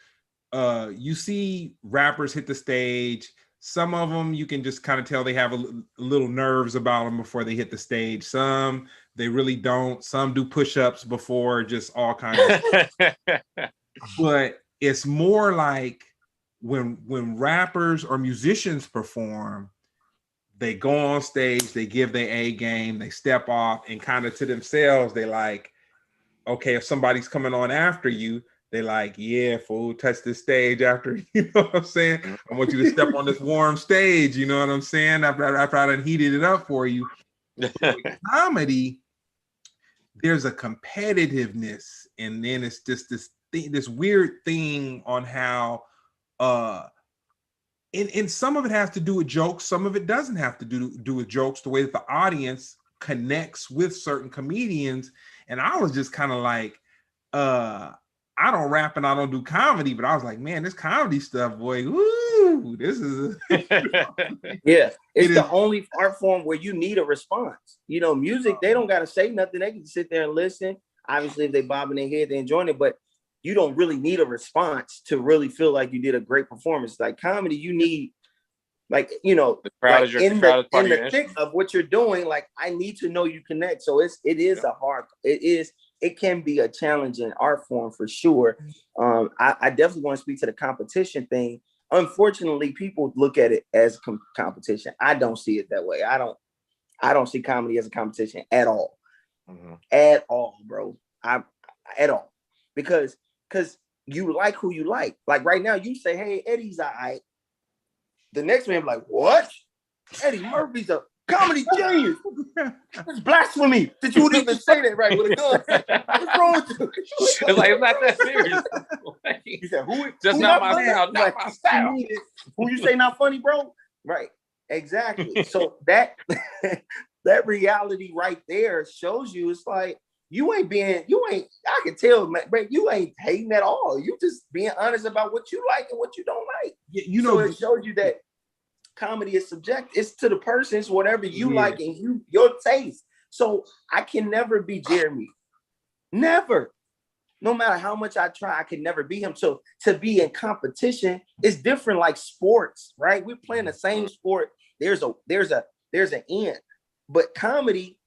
You see rappers hit the stage. Some of them you can just kind of tell they have a little nerves about them before they hit the stage. Some they really don't. Some do push-ups before, just all kinds of stuff. But it's more like when rappers or musicians perform, they go on stage, they give their A game, they step off, and kind of to themselves, they like, okay, if somebody's coming on after you, they like, yeah, fool, touch the stage after, you know what I'm saying? I want you to step on this warm stage, you know what I'm saying? After I done heated it up for you. Comedy, there's a competitiveness, and then it's just this weird thing on how and some of it has to do with jokes, some of it doesn't have to do with jokes, the way that the audience connects with certain comedians. And I was just kind of like, I don't rap and I don't do comedy, but I was like, man, this comedy stuff, boy, woo, this is it's the only art form where you need a response. You know, music, they don't gotta say nothing, they can sit there and listen. Obviously, if they bobbing their head, they enjoying it, but you don't really need a response to really feel like you did a great performance. Like comedy, you need, like, you know, the crowd like in the thick of what you're doing. Like, I need to know you connect. So it can be a challenging art form for sure. I definitely want to speak to the competition thing. Unfortunately, people look at it as competition. I don't see it that way. I don't see comedy as a competition at all. At all, bro. At all. Because you like who you like. Like right now, you say, hey, Eddie's all right. The next man be like, what? Eddie Murphy's a comedy genius. It's blasphemy that you would even say that right with a gun. What's wrong with you? It's like, it's not that serious. He said, who not my style, not my style. Who you say not funny, bro? Right. Exactly. So that reality right there shows you it's like, I can tell, man, bro, you ain't hating at all. You just being honest about what you like and what you don't like. Yeah, you know, so it shows you that comedy is subjective. It's to the person. It's whatever you like and your taste. So I can never be Jeremy. Never. No matter how much I try, I can never be him. So to be in competition is different, like sports, right? We're playing the same sport. There's an end. But comedy,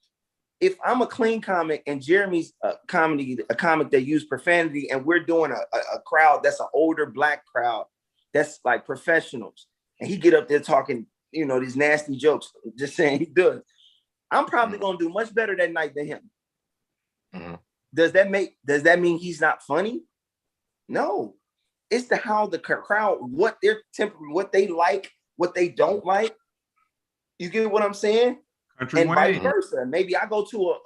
if I'm a clean comic and Jeremy's a comic that use profanity, and we're doing a crowd that's an older Black crowd, that's like professionals, and he get up there talking, you know, these nasty jokes, just saying he does, I'm probably gonna do much better that night than him. Does that mean he's not funny? No. It's how the crowd, what their temperament, what they like, what they don't like. You get what I'm saying? Country and vice versa. Maybe I go to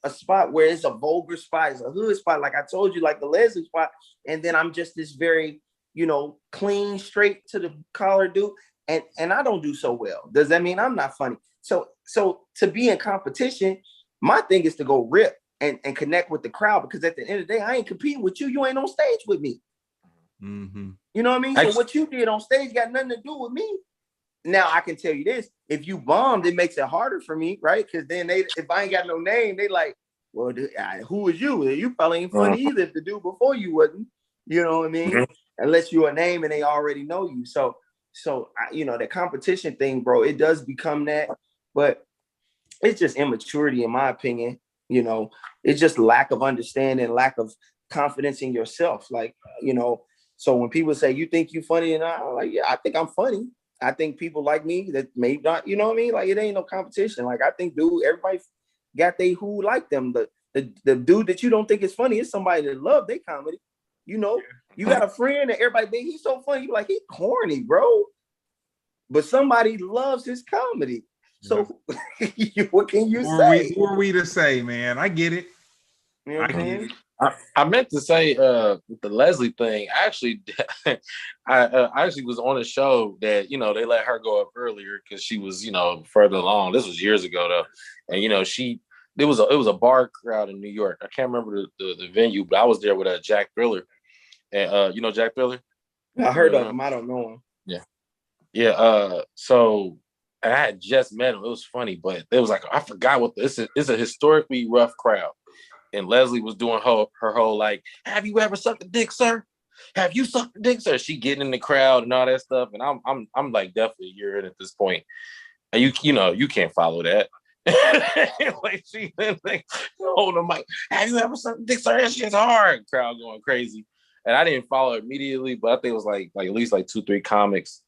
a spot where it's a vulgar spot, it's a hood spot, like I told you, like the Leslie spot, and then I'm just this very, you know, clean, straight to the collar dude, and I don't do so well. Does that mean I'm not funny? So to be in competition, my thing is to go rip and connect with the crowd, because at the end of the day, I ain't competing with you. You ain't on stage with me. You know what I mean? So what you did on stage got nothing to do with me. Now I can tell you this: if you bombed, it makes it harder for me, right? Because then if I ain't got no name, they like, well, who was you? You probably ain't funny either if the dude before you wasn't. You know what I mean? Unless you're a name and they already know you. So you know, the competition thing, bro, it does become that, but it's just immaturity, in my opinion. You know, it's just lack of understanding, lack of confidence in yourself. Like, you know, so when people say, you think you funny, and I'm like, yeah, I think I'm funny. I think people like me that may not, you know what I mean? Like, it ain't no competition. Like, I think, dude, everybody got they who like them. The dude that you don't think is funny is somebody that love their comedy. You know, you got a friend that everybody think he's so funny. You're like, he's corny, bro. But somebody loves his comedy. So what can you say? Who are we to say, man? I get it. You know what I mean? I meant to say with the Leslie thing, actually, I actually was on a show that, you know, they let her go up earlier because she was, you know, further along. This was years ago though. And, you know, it was a bar crowd in New York. I can't remember the venue, but I was there with Jack Thriller. And you know Jack Thriller? I heard of him. I don't know him. Yeah. So I had just met him. It was funny, but it was like, I forgot what this is. It's a historically rough crowd. And Leslie was doing her whole like, have you ever sucked a dick, sir? Have you sucked a dick, sir? She getting in the crowd and all that stuff. And I'm like definitely a year in at this point. And you know, you can't follow that. Like she like hold the mic. Have you ever sucked a dick, sir? That shit's hard. Crowd going crazy. And I didn't follow it immediately, but I think it was like at least like 2-3 comics,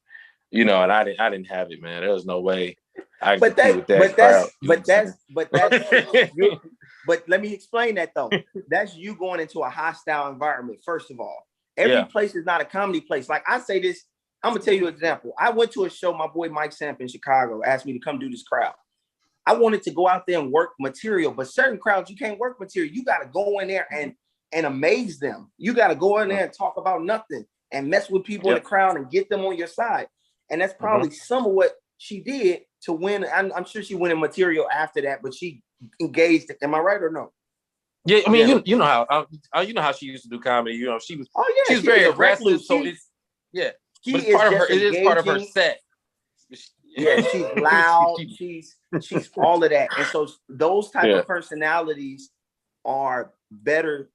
you know, and I didn't have it, man. There was no way I could compete with that crowd. But let me explain that though. That's you going into a hostile environment. First of all, every place is not a comedy place. Like I say this, I'm gonna tell you an example. I went to a show. My boy Mike Samp in Chicago asked me to come do this crowd. I wanted to go out there and work material, but certain crowds you can't work material. You got to go in there and amaze them. You got to go in there and talk about nothing and mess with people in the crowd and get them on your side. And that's probably some of what she did to win. I'm sure she went in material after that, but she engaged. Am I right or no? Yeah, I mean, you know how she used to do comedy. You know, she was very aggressive. So it's but it is part of her set. Yeah, she's loud. she's all of that, and so those type of personalities are better,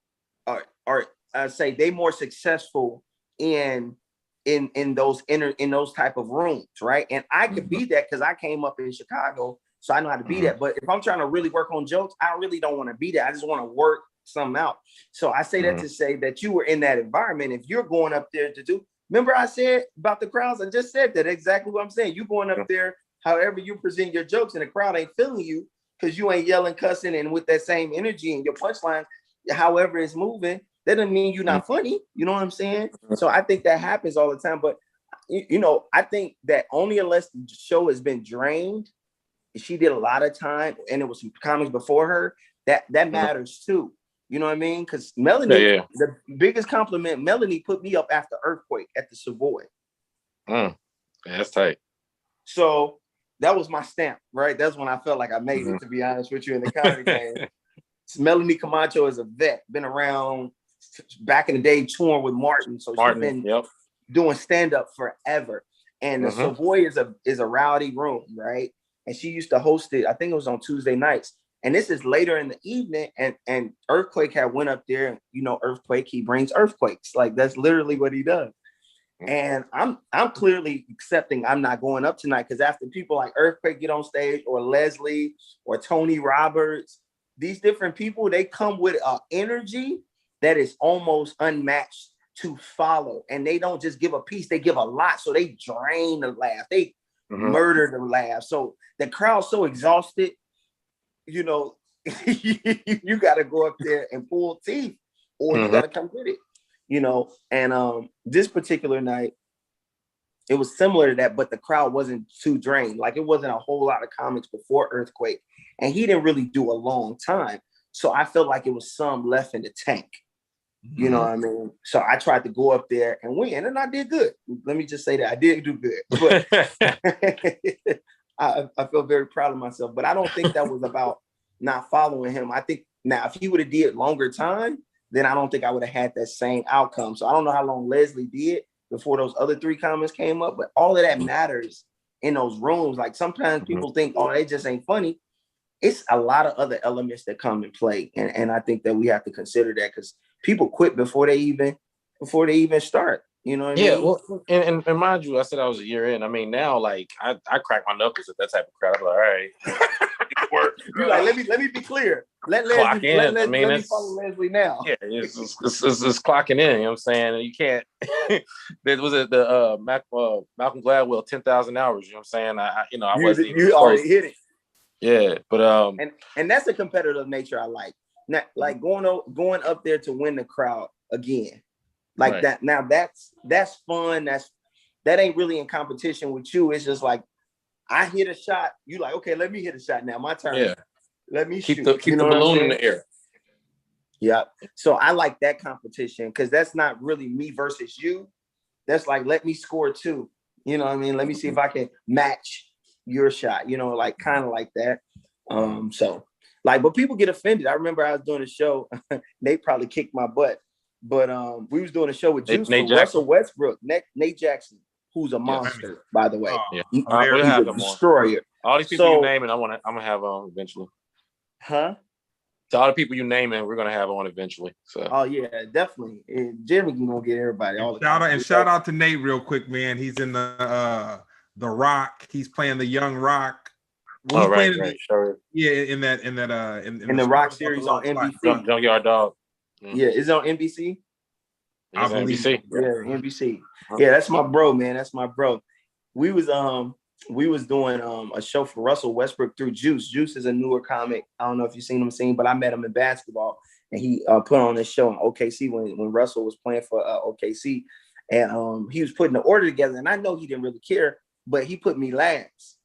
or I say they more successful in those type of rooms, right? And I could be that because I came up in Chicago, so I know how to be that. But if I'm trying to really work on jokes, I really don't want to be that. I just want to work something out. So I say that to say that you were in that environment. If you're going up there to do, remember I said about the crowds, I just said that exactly what I'm saying. You going up there, however you present your jokes, and the crowd ain't feeling you because you ain't yelling, cussing, and with that same energy and your punchlines, however it's moving, that doesn't mean you're not funny. You know what I'm saying? So I think that happens all the time. But you know, I think that only unless the show has been drained, she did a lot of time, and it was some comics before her, that matters too. You know what I mean? Because Melanie, the biggest compliment, Melanie put me up after Earthquake at the Savoy. That's tight. So that was my stamp, right? That's when I felt like I made it, to be honest with you, in the comedy game. Melanie Camacho is a vet, been around back in the day, touring with Martin. So she's been doing stand-up forever. And the Savoy is a rowdy room, right? And she used to host it, I think it was on Tuesday nights. And this is later in the evening, and Earthquake had went up there. You know, Earthquake, he brings earthquakes. Like, that's literally what he does. And I'm clearly accepting I'm not going up tonight, because after people like Earthquake get on stage, or Leslie, or Tony Roberts, these different people, they come with an energy that is almost unmatched to follow, and they don't just give a piece, they give a lot. So they drain the laugh, they murder the laugh. So the crowd's so exhausted, you know, you got to go up there and pull teeth, or you got to come get it, you know. And this particular night, it was similar to that, but the crowd wasn't too drained. Like, it wasn't a whole lot of comics before Earthquake, and he didn't really do a long time. So I felt like it was some left in the tank. You know what I mean? So I tried to go up there and win, and I did good. Let me just say that I did do good. But I feel very proud of myself. But I don't think that was about not following him. I think now if he would have did longer time, then I don't think I would have had that same outcome. So I don't know how long Leslie did before those other 3 comments came up, but all of that matters in those rooms. Like, sometimes people think, oh, they just ain't funny. It's a lot of other elements that come in play. And I think that we have to consider that, because people quit before they even start. You know what I mean? Well, and mind you, I said I was a year in. I mean, now, like, I crack my knuckles at that type of crowd. I'm like, all right. You're like, let me be clear. Let me follow Leslie now. Yeah, it's clocking in. You know what I'm saying? You can't. There was the Malcolm Gladwell 10,000 hours. You know what I'm saying? I wasn't. You already hit it. Yeah, but and that's a competitive nature I like. Not like going up there to win the crowd again, like that. Now that's fun. That ain't really in competition with you. It's just like, I hit a shot. You like, okay, let me hit a shot now. My turn. Yeah. Let me keep shoot. the balloon in the air. Yeah. So I like that competition, because that's not really me versus you. That's like, let me score 2. You know what I mean? Let me see if I can match your shot. You know, like, kind of like that. So like, but people get offended. I remember I was doing a show. They probably kicked my butt, but we was doing a show with Juice for Russell Westbrook, Nate Jackson, who's a monster, by the way. He's a destroyer. All these people you naming, I'm gonna have on eventually. Huh? So all the people you naming, we're gonna have on eventually. So. Oh yeah, definitely. And Jimmy gonna get everybody. Shout out to Nate real quick, man. He's in the Rock. He's playing the young Rock. Well, right. Sure. Yeah, in the Rock series on NBC. Junkyard Dog. Yeah, is it on NBC? I believe. NBC. Yeah, NBC. Yeah, that's my bro, man. That's my bro. We was doing a show for Russell Westbrook through Juice. Juice is a newer comic. I don't know if you've seen him, but I met him in basketball, and he put on this show in OKC when Russell was playing for OKC, and he was putting the order together. And I know he didn't really care, but he put me last.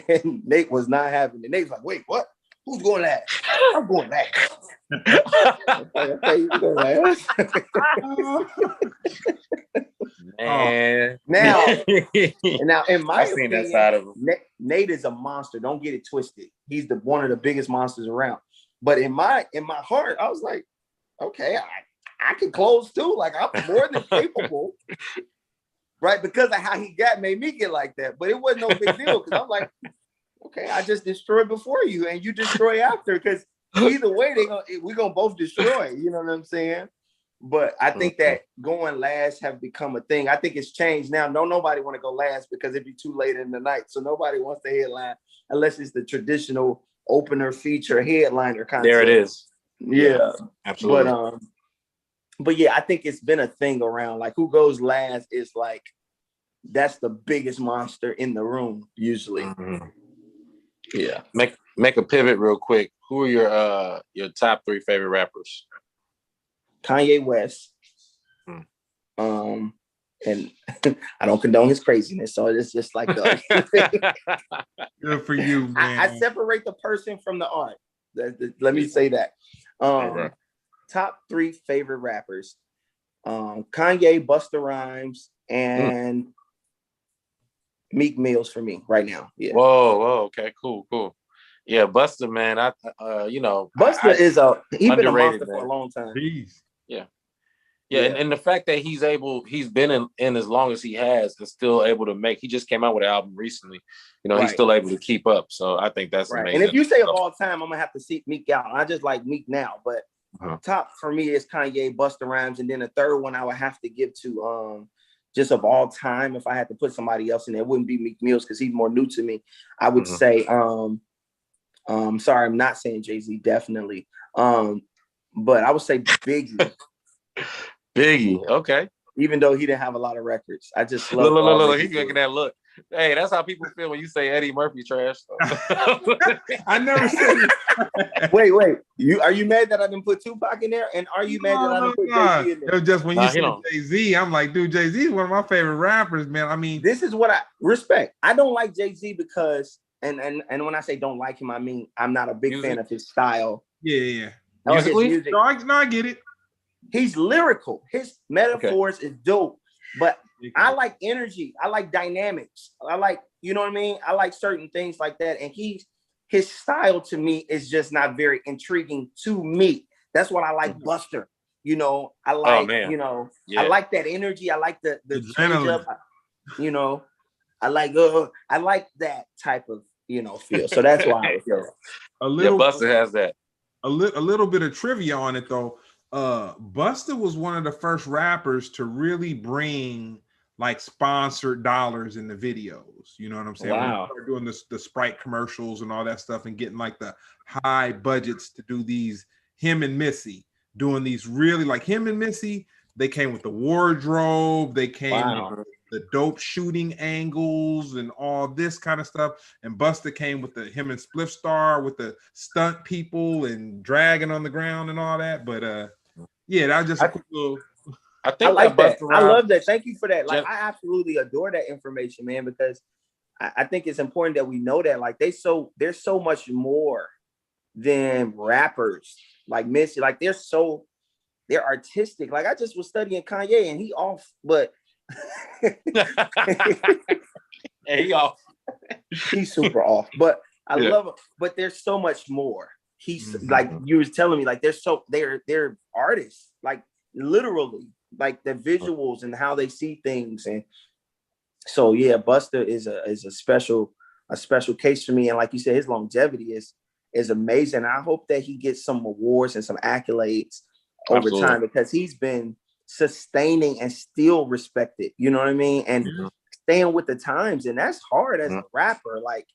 And Nate was not having it. Nate's like, wait, what? Who's going last? I'm going last. Okay, you go last. Man. Now, in my I've seen opinion, that side of him. Nate is a monster. Don't get it twisted. He's one of the biggest monsters around. But in my heart, I was like, okay, I can close too. Like, I'm more than capable. Right, because of how he made me get like that. But it wasn't no big deal, because I'm like, okay, I just destroyed before you, and you destroy after, because either way, we're gonna both destroy. You know what I'm saying? But I think that going last have become a thing. I think it's changed now. Nobody want to go last, because it'd be too late in the night. So nobody wants the headline unless it's the traditional opener, feature, headliner kind there of. There it is. Yeah, absolutely. But yeah, I think it's been a thing around. Like, who goes last is like, that's the biggest monster in the room usually. Yeah. Make a pivot real quick. Who are your top 3 favorite rappers? Kanye West. And I don't condone his craziness, so it's just like good for you, man. I separate the person from the art. Let me say that. Top 3 favorite rappers: Kanye, Busta Rhymes, and Meek Mills for me right now. Yeah. Whoa, okay, cool. Yeah, Busta, man, Busta is he's been a monster man. for a long time. Yeah. And the fact that he's been in as long as he has and still able to make. He just came out with an album recently. He's still able to keep up. So I think that's amazing. And if you say of all time, I'm gonna have to seek Meek out. I just like Meek now, but top for me is Kanye, Busta Rhymes, and then the third one I would have to give to just of all time. If I had to put somebody else in there, it wouldn't be Meek Mills, because he's more new to me. I would say sorry, I'm not saying Jay-Z, definitely. But I would say Biggie. Biggie, okay. Even though he didn't have a lot of records, I just love. Look. He's making that look. Hey, that's how people feel when you say Eddie Murphy trash. I never said it. Wait. Are you mad that I didn't put Tupac in there? And are you mad that I didn't put Jay-Z in there? It was just when you said Jay-Z, I'm like, dude, Jay-Z is one of my favorite rappers, man. I mean, this is what I respect. I don't like Jay-Z because, and when I say don't like him, I mean I'm not a big fan of his style. Yeah. Musically? No, I get it. He's lyrical. His metaphors is dope. But I like energy. I like dynamics. I like, you know what I mean? I like certain things like that. And his style to me is just not very intriguing to me. That's what I like Buster. You know, I like, I like that energy. I like the change up. You know, I like that type of, feel. So that's why I feel Buster has that. A little bit of trivia on it though. Busta was one of the first rappers to really bring like sponsored dollars in the videos. You know what I'm saying? Wow. When we started doing the Sprite commercials and all that stuff and getting like the high budgets to do these, him and Missy doing these really like him and Missy, they came with the wardrobe, they came with the dope shooting angles and all this kind of stuff. And Busta came with him and Spliff Star with the stunt people and dragging on the ground and all that. But that was just a quick little. I like that. I love that. Thank you for that. Like, I absolutely adore that information, man, because I think it's important that we know that. Like, there's so much more than rappers. Like Missy, like they're artistic. Like I just was studying Kanye and he off, but he off. He's super off. But I love him. But there's so much more. He's like you was telling me, like they're artists, like literally, like the visuals and how they see things. And so Busta is a special case for me. And like you said, his longevity is amazing. I hope that he gets some awards and some accolades over time because he's been sustaining and still respected. You know what I mean? And staying with the times. And that's hard as a rapper. Like,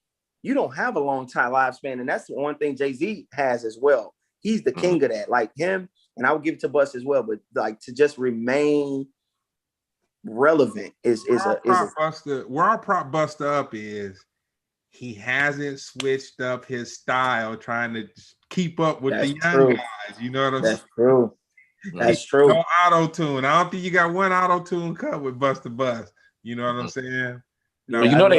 you don't have a long time lifespan. And that's the one thing Jay-Z has as well. He's the king of that. Like him, and I would give it to Bust as well, but like to just remain relevant where our prop Buster up is he hasn't switched up his style trying to keep up with the young guys. You know what I'm saying? That's true. That's true. No auto-tune. I don't think you got one auto-tune cut with Buster Bust. You know what I'm saying? No,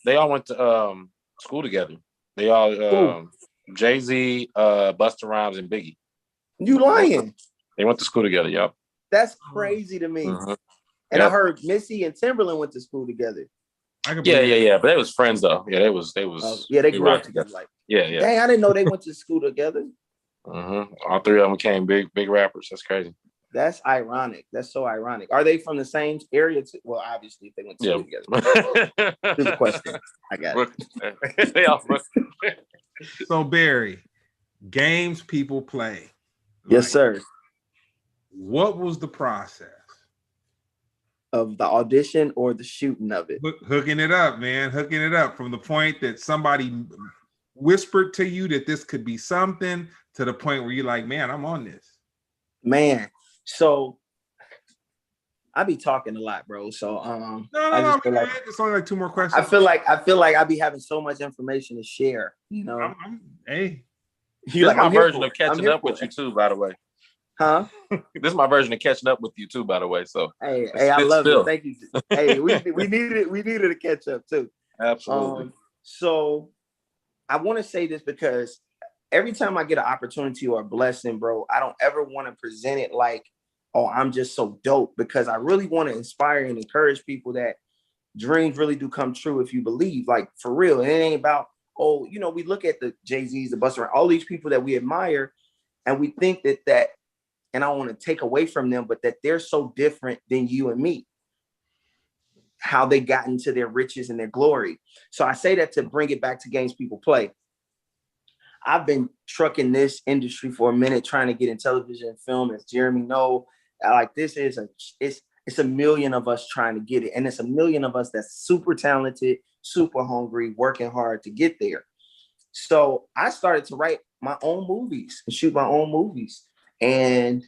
they all went to school together. They all Jay-Z, Busta Rhymes, and Biggie. You lying? They went to school together, y'all. That's crazy to me. And I heard Missy and Timberland went to school together. Yeah. But they was friends though. Yeah, they was. They grew up together. Like, yeah. Dang, I didn't know they went to school together. All three of them became big rappers. That's crazy. That's ironic. That's so ironic. Are they from the same area? Well, obviously, if they went to school together. To the question. I got it. They all. So Barry, games people play. Yes, sir. What was the process of the audition or the shooting of it? Hooking it up, man. Hooking it up from the point that somebody whispered to you that this could be something to the point where you're like, man, I'm on this. Man, so I be talking a lot, bro. So no, it's only like two more questions. I feel like I be having so much information to share. You know, hey, this is my version of catching up with you too, by the way. Huh? This is my version of catching up with you too, by the way. So hey, I love it. Thank you. Hey, we needed to catch up too. Absolutely. So I want to say this because every time I get an opportunity or a blessing, bro, I don't ever want to present it like, oh, I'm just so dope, because I really want to inspire and encourage people that dreams really do come true if you believe, like for real. And it ain't about, oh, we look at the Jay-Z's, the Busta, all these people that we admire, and we think that, and I don't want to take away from them, but that they're so different than you and me, how they got into their riches and their glory. So I say that to bring it back to games people play. I've been trucking this industry for a minute, trying to get in television and film, as Jeremy knows. Like this is it's a million of us trying to get it. And it's a million of us that's super talented, super hungry, working hard to get there. So I started to write my own movies and shoot my own movies. And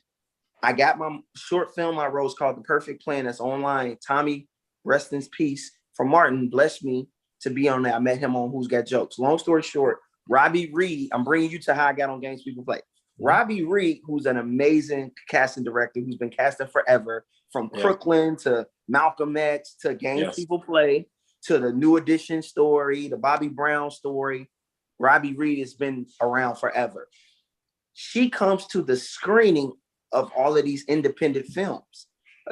I got my short film I wrote called The Perfect Plan that's online. Tommy, rest in peace, from Martin, blessed me to be on there. I met him on Who's Got Jokes. Long story short, Robbie Reed, I'm bringing you to how I got on Games People Play. Robbie Reed, who's an amazing casting director, who's been casting forever, from Crooklyn to Malcolm X to Games People Play to the New Edition story, the Bobby Brown story. Robbie Reed has been around forever. She comes to the screening of all of these independent films,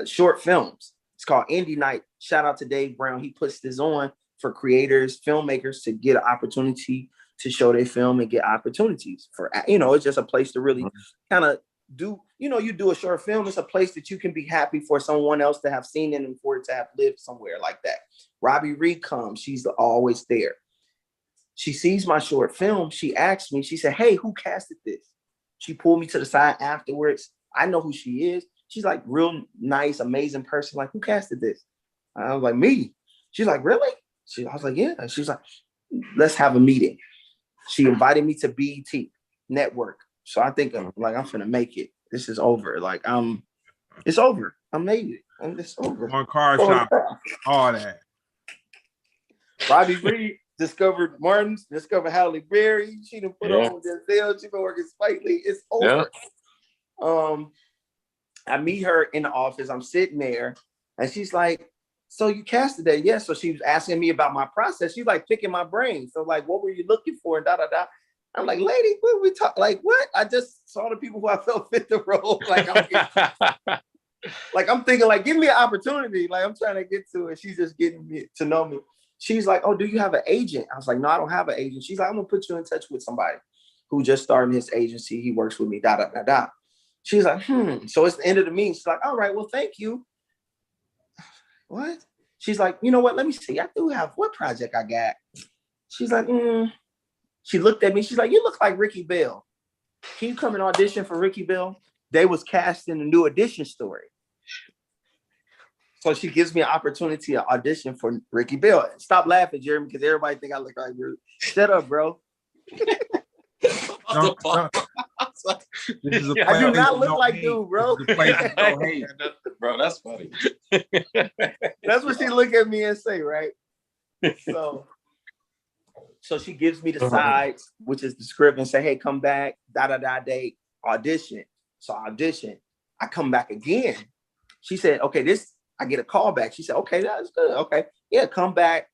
short films. It's called Indie Night. Shout out to Dave Brown. He puts this on for creators, filmmakers to get an opportunity to show their film and get opportunities for, it's just a place to really kind of do, you do a short film. It's a place that you can be happy for someone else to have seen it and for it to have lived somewhere like that. Robbie Reed comes. She's always there. She sees my short film. She asked me, she said, hey, who casted this? She pulled me to the side afterwards. I know who she is. She's like real nice, amazing person. Like, who casted this? I was like, me. She's like, really? I was like, yeah. She's like, let's have a meeting. She invited me to BET Network. So I think I'm finna make it. This is over. Like, it's over. I made it. It's over. One car shop, all that. Robbie Reed discovered Martin, discovered Halle Berry. She done put on Denzel. She been working Spike Lee. It's over. I meet her in the office. I'm sitting there, and she's like, so you casted that? Yeah. So she was asking me about my process. She's like picking my brain. So like, what were you looking for? And da da da. I'm like, lady, what we talk? Like, what? I just saw the people who I felt fit the role. Like, I'm thinking, like, give me an opportunity. Like, I'm trying to get to it. She's just getting me to know me. She's like, oh, do you have an agent? I was like, no, I don't have an agent. She's like, I'm gonna put you in touch with somebody who just started his agency. He works with me. Da da da da. She's like, So it's the end of the meeting. She's like, all right, well, thank you. What? She's like, you know what? Let me see. I do have what project I got. She's like, She looked at me. She's like, you look like Ricky Bell. Can you come and audition for Ricky Bell? They was cast in the New Edition story. So she gives me an opportunity to audition for Ricky Bell. Stop laughing, Jeremy, because everybody think I look like you. Shut up, bro. I do not look like dude, bro. Bro, that's funny. That's what she look at me and say, right? So she gives me the sides, which is the script, and say, hey, come back, da-da-da date, audition. So I audition. I come back again. She said, okay, I get a call back. She said, okay, that's good. Okay. Yeah, come back.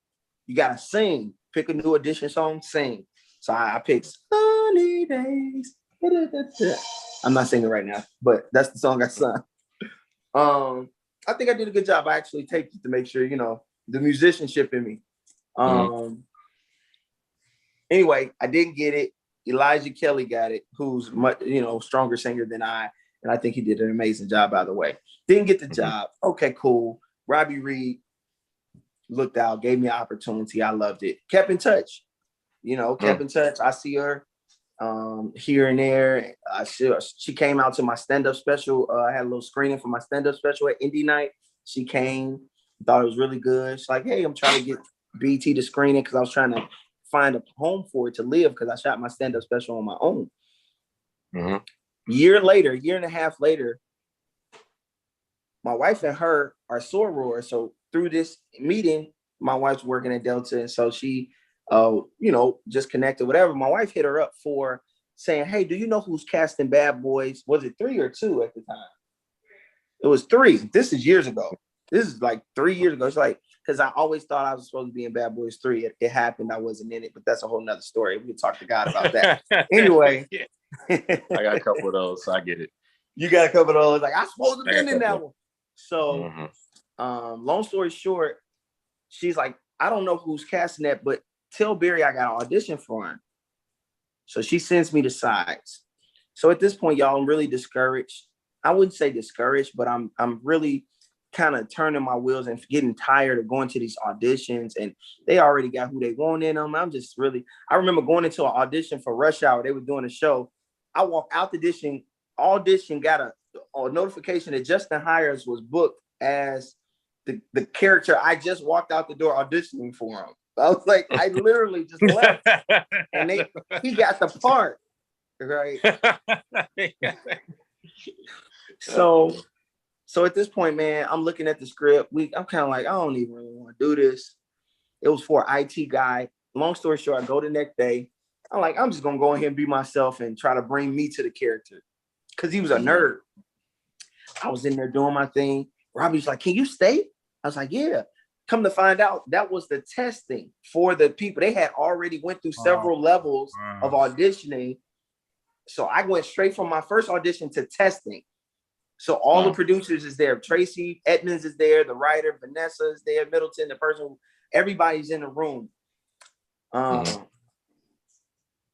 You got to sing. Pick a New Edition song, sing. So I picked Sunny Days. I'm not singing right now, but that's the song I sung. I think I did a good job. I actually taped it to make sure, the musicianship in me. Anyway, I didn't get it. Elijah Kelly got it, who's much, stronger singer than I. And I think he did an amazing job, by the way. Didn't get the job. Okay, cool. Robbie Reed looked out, gave me an opportunity. I loved it. Kept in touch. Kept in touch. I see her here and there. She came out to my stand-up special. I had a little screening for my stand-up special at Indie Night. She came, thought it was really good. She's like, hey, I'm trying to get BT to screen it because I was trying to find a home for it to live because I shot my stand-up special on my own. Year and a half later, my wife and her are soror. So through this meeting, my wife's working at Delta. And so she, just connected, whatever. My wife hit her up for saying, hey, do you know who's casting Bad Boys? Was it 3 or 2 at the time? It was 3. This is years ago. This is like 3 years ago. It's like, because I always thought I was supposed to be in Bad Boys 3. It happened. I wasn't in it, but that's a whole nother story. We can talk to God about that. Anyway. I got a couple of those, so I get it. You got a couple of those. Like, I'm supposed to be in that one. So, long story short, she's like, I don't know who's casting that, but tell Barry I got an audition for him. So she sends me the sides. So at this point, y'all, I'm really discouraged. I wouldn't say discouraged, but I'm really kind of turning my wheels and getting tired of going to these auditions, and they already got who they want in them. I remember going into an audition for Rush Hour. They were doing a show. I walked out the audition, got a notification that Justin Hires was booked as the character I just walked out the door auditioning for him. I was like, I literally just left, and he got the part, right? So at this point, man, I'm looking at the script. I'm kind of like, I don't even really want to do this. It was for an IT guy. Long story short, I go the next day. I'm like, I'm just gonna go ahead and be myself and try to bring me to the character. Cause he was a nerd. I was in there doing my thing. Robbie's like, can you stay? I was like, yeah. Come to find out, that was the testing for the people. They had already went through several levels of auditioning. So I went straight from my first audition to testing. So all the producers is there. Tracy Edmonds is there. The writer, Vanessa is there. Middleton, the person, everybody's in the room.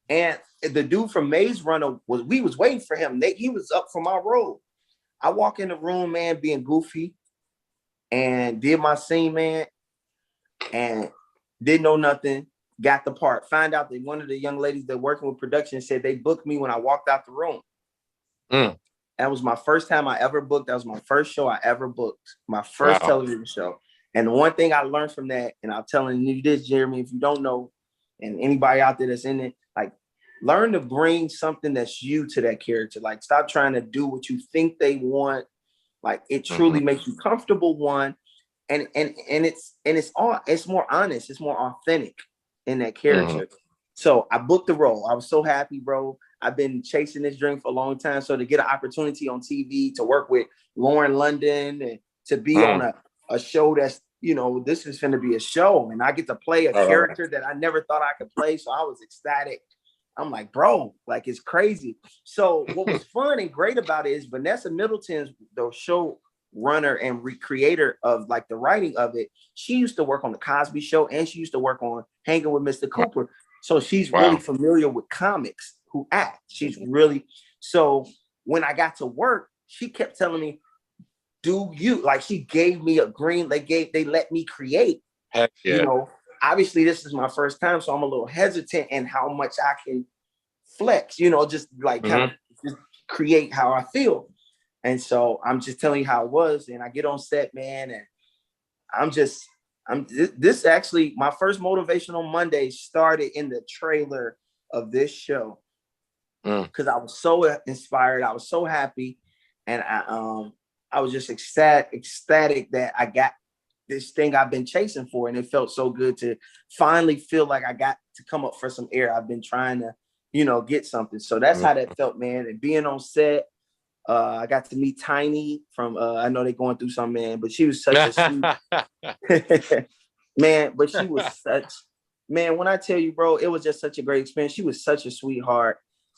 And the dude from Maze Runner we was waiting for him. He was up for my role. I walk in the room, man, being goofy, and did my scene, man, and didn't know nothing. Got the part. Find out that one of the young ladies that working with production said they booked me when I walked out the room. That was my first time I ever booked. That was my first show I ever booked. My first television show. And the one thing I learned from that, and I'm telling you this, Jeremy, if you don't know, and anybody out there that's in it, like, learn to bring something that's you to that character. Like, stop trying to do what you think they want. Like, it truly makes you comfortable, one, and it's more honest, it's more authentic in that character. So I booked the role. I was so happy, bro. I've been chasing this dream for a long time. So to get an opportunity on TV to work with Lauren London and to be on a show that's, you know, this is going to be a show, and I get to play a character that I never thought I could play. So I was ecstatic. I'm like, bro, like, it's crazy. So what was fun and great about it is Vanessa Middleton's the show runner and recreator of like the writing of it. She used to work on the Cosby Show, and she used to work on Hanging with Mr. Cooper. So she's really familiar with comics who act. She's really, so when I got to work, she kept telling me, do you, like, she gave me a green, they let me create. Heck yeah. You know, obviously this is my first time, so I'm a little hesitant in how much I can flex, you know, just like kind of just create how I feel. And so I'm just telling you how it was, and I get on set, man, and this actually, my first Motivational Monday started in the trailer of this show, because I was so inspired, I was so happy, and I was just ecstatic that I got this thing I've been chasing for, and it felt so good to finally feel like I got to come up for some air. I've been trying to, you know, get something. So that's how that felt, man. And being on set, I got to meet Tiny from, I know they're going through something, man, but she was such a sweet, man, but she was such, man, when I tell you, bro, it was just such a great experience. She was such a sweetheart.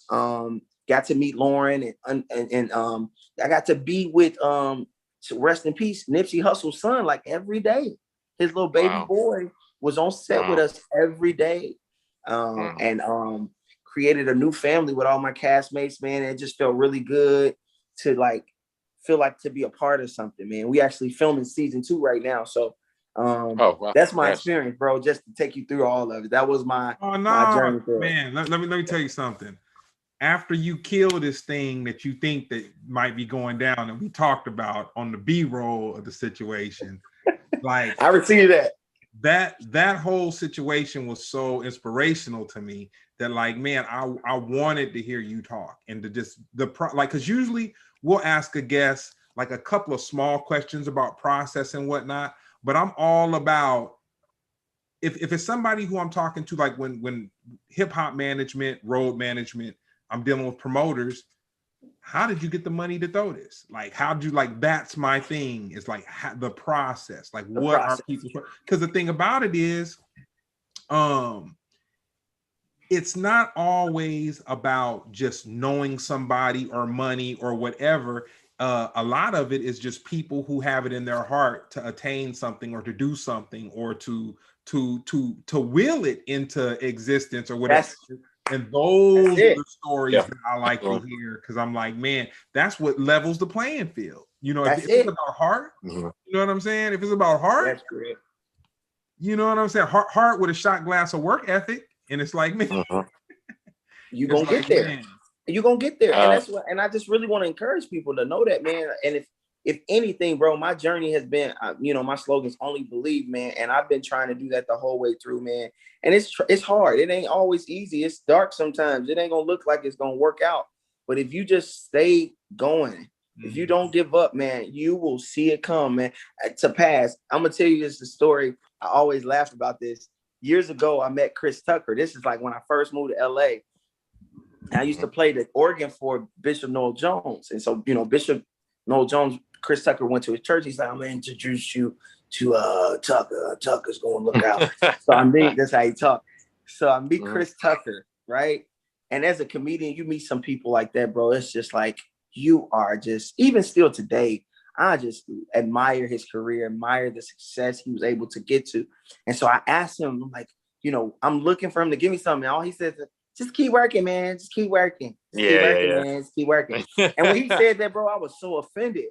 Got to meet Lauren, and I got to be with, to rest in peace, Nipsey Hussle's son, like every day. His little baby boy was on set with us every day, and created a new family with all my castmates, man. It just felt really good to like feel like to be a part of something, man. We actually filming season 2 right now, so that's my experience, bro. Just to take you through all of it. That was my my journey, man. Let me tell you something. After you kill this thing that you think that might be going down, and we talked about on the B-roll of the situation, like, I received that whole situation was so inspirational to me that, like, man, I wanted to hear you talk, and to just like, because usually we'll ask a guest like a couple of small questions about process and whatnot, but I'm all about, if it's somebody who I'm talking to, like when hip hop management, road management, I'm dealing with promoters. How did you get the money to throw this? Like, how do you, like, that's my thing. It's like the process. Like, what are people? Because the thing about it is, it's not always about just knowing somebody or money or whatever. A lot of it is just people who have it in their heart to attain something or to do something or to will it into existence or whatever. And those are the stories that I like to hear, because I'm like, man, that's what levels the playing field. You know, if it's about heart, you know what I'm saying? If it's about heart, that's great. You know what I'm saying? Heart with a shot glass of work ethic. And it's like, man, you're going to get there. Man. You're going to get there. And that's what, and I just really want to encourage people to know that, man. And if anything, bro, my journey has been, you know, my slogan's only believe, man. And I've been trying to do that the whole way through, man. And it's hard. It ain't always easy. It's dark sometimes. It ain't going to look like it's going to work out. But if you just stay going If you don't give up, man, you will see it come, man, to pass. I'm gonna tell you this story. I always laughed about this. Years ago, I met Chris Tucker. This is like when I first moved to LA. I used to play the organ for Bishop Noel Jones. And so, Bishop Noel Jones, Chris Tucker went to his church. He's like, I'm gonna introduce you to Tucker. Tucker's gonna look out. So I meet, that's how he talk. So I meet Chris Tucker, right? And as a comedian, you meet some people like that, bro. It's just like, you are just, even still today, I just admire his career, admire the success he was able to get to. And so I asked him, I'm like, I'm looking for him to give me something. And all he says is, just keep working, man. Just keep working. Keep working, man. Just keep working. And when he said that, bro, I was so offended.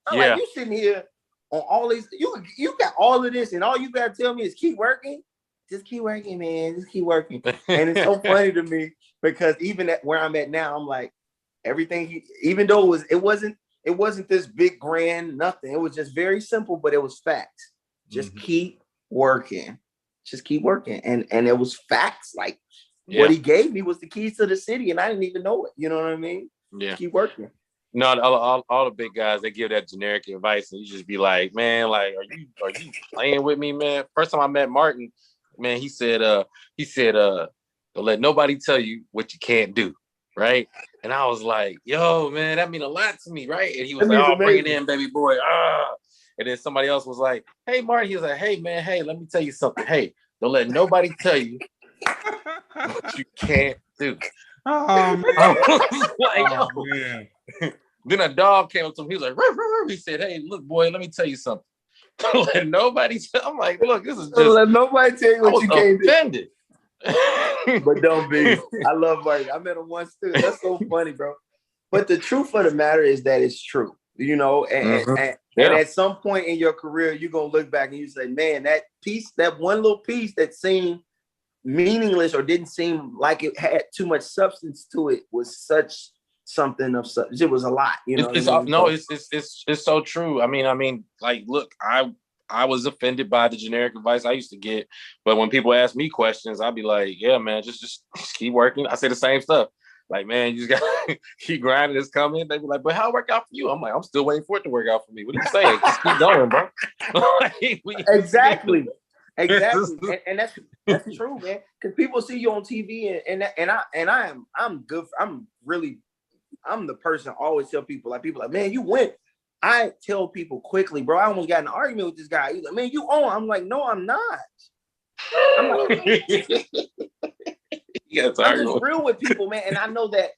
I'm like, you sitting here on all these, you got all of this, and all you gotta tell me is keep working. Just keep working, man. Just keep working. And it's so funny to me because even at where I'm at now, I'm like, everything even though it wasn't this big grand nothing. It was just very simple, but it was facts. Just keep working. Just keep working. And it was facts. Like what he gave me was the keys to the city, and I didn't even know it. You know what I mean? Yeah. Keep working. No, all the big guys, they give that generic advice, and you just be like, man, like, are you playing with me, man? First time I met Martin, man, he said, don't let nobody tell you what you can't do, right? And I was like, yo, man, that mean a lot to me, right? And he was like, oh, bring it in, baby boy. And then somebody else was like, hey, Martin, he was like, hey, man, hey, let me tell you something. Hey, don't let nobody tell you what you can't do. Oh, man. Man. Then a dog came up to him. He was like, ruff, ruff, ruff. He said, hey, look, boy, let me tell you something. Don't let nobody tell. I'm like, look, this is just. Don't let nobody tell you what you can't offended. Do. But don't be. I love Martin. I met him once too. That's so funny, bro. But the truth of the matter is that it's true, and at some point in your career, you're going to look back and you say, man, that one little piece that seemed meaningless or didn't seem like it had too much substance to it was such something of such. It was a lot, It's so true. I mean, like, look, I was offended by the generic advice I used to get, but when people ask me questions, I'd be like, yeah, man, just keep working. I say the same stuff. Like, man, you just got keep grinding. It's coming. They be like, but how it work out for you? I'm like, I'm still waiting for it to work out for me. What are you saying? Just keep going, bro. Exactly. And that's true, man. Because people see you on TV, I'm good. I'm the person I always tell people, like, man, you win. I tell people quickly, bro, I almost got in an argument with this guy. He's like, man, you on. I'm like, no, I'm not. I'm like, I'm just real with people, man. And I know that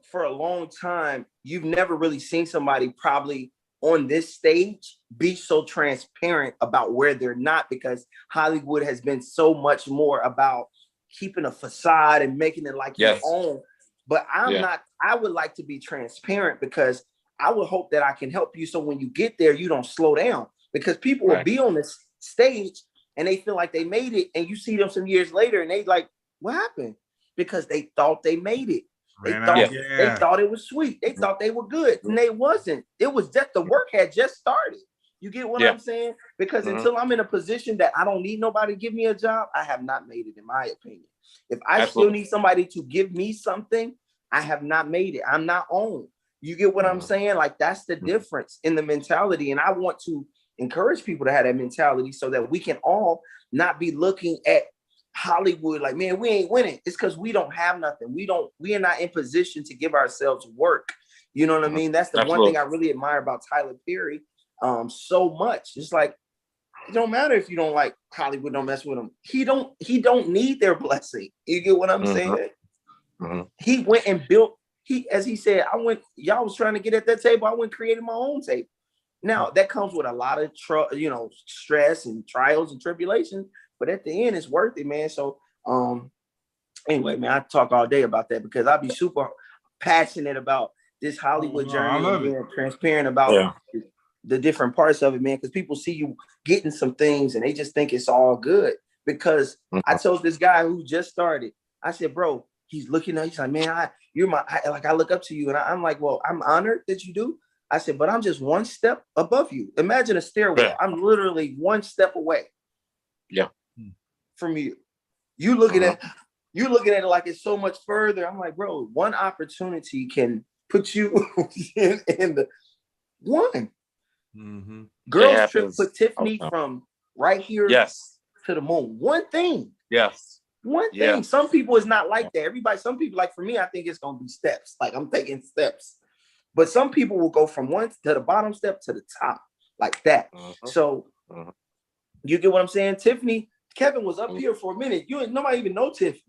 for a long time, you've never really seen somebody probably on this stage be so transparent about where they're not, because Hollywood has been so much more about keeping a facade and making it like your own. But I'm not. I would like to be transparent because I would hope that I can help you. So when you get there, you don't slow down, because people will be on this stage and they feel like they made it. And you see them some years later and they like, what happened? Because they thought they made it. They thought it was sweet. They thought they were good. And they wasn't. It was just the work had just started. You get what I'm saying? Because until I'm in a position that I don't need nobody to give me a job, I have not made it, in my opinion. If I still need somebody to give me something, I have not made it. I'm not on. You get what I'm saying? Like, that's the difference in the mentality. And I want to encourage people to have that mentality so that we can all not be looking at Hollywood like, man, we ain't winning. It's because we don't have nothing. We are not in position to give ourselves work. You know what I mean? That's the one thing I really admire about Tyler Perry so much. It's like, it don't matter if you don't like Hollywood, don't mess with him. He don't need their blessing. You get what I'm saying? He went and built, as he said, y'all was trying to get at that table. I went and created my own table. Now that comes with a lot of stress and trials and tribulations, but at the end it's worth it, man. So anyway, man, I talk all day about that because I'll be super passionate about this Hollywood journey and being transparent about the different parts of it, man, because people see you getting some things and they just think it's all good. Because I told this guy who just started, I said, bro, he's looking at, he's like, man, I look up to you. And I'm like, well, I'm honored that you do. I said, but I'm just one step above you. Imagine a stairwell. Yeah. I'm literally one step away from you. You looking at it like it's so much further. I'm like, bro, one opportunity can put you in the one. Mm-hmm. Girls trip put Tiffany from right here to the moon. One thing. Yes. One thing. Some people is not like that. Everybody, some people, like for me, I think it's gonna be steps. Like I'm taking steps. But some people will go from one to the bottom step to the top, like that. So you get what I'm saying? Tiffany, Kevin was up here for a minute. Nobody even know Tiffany.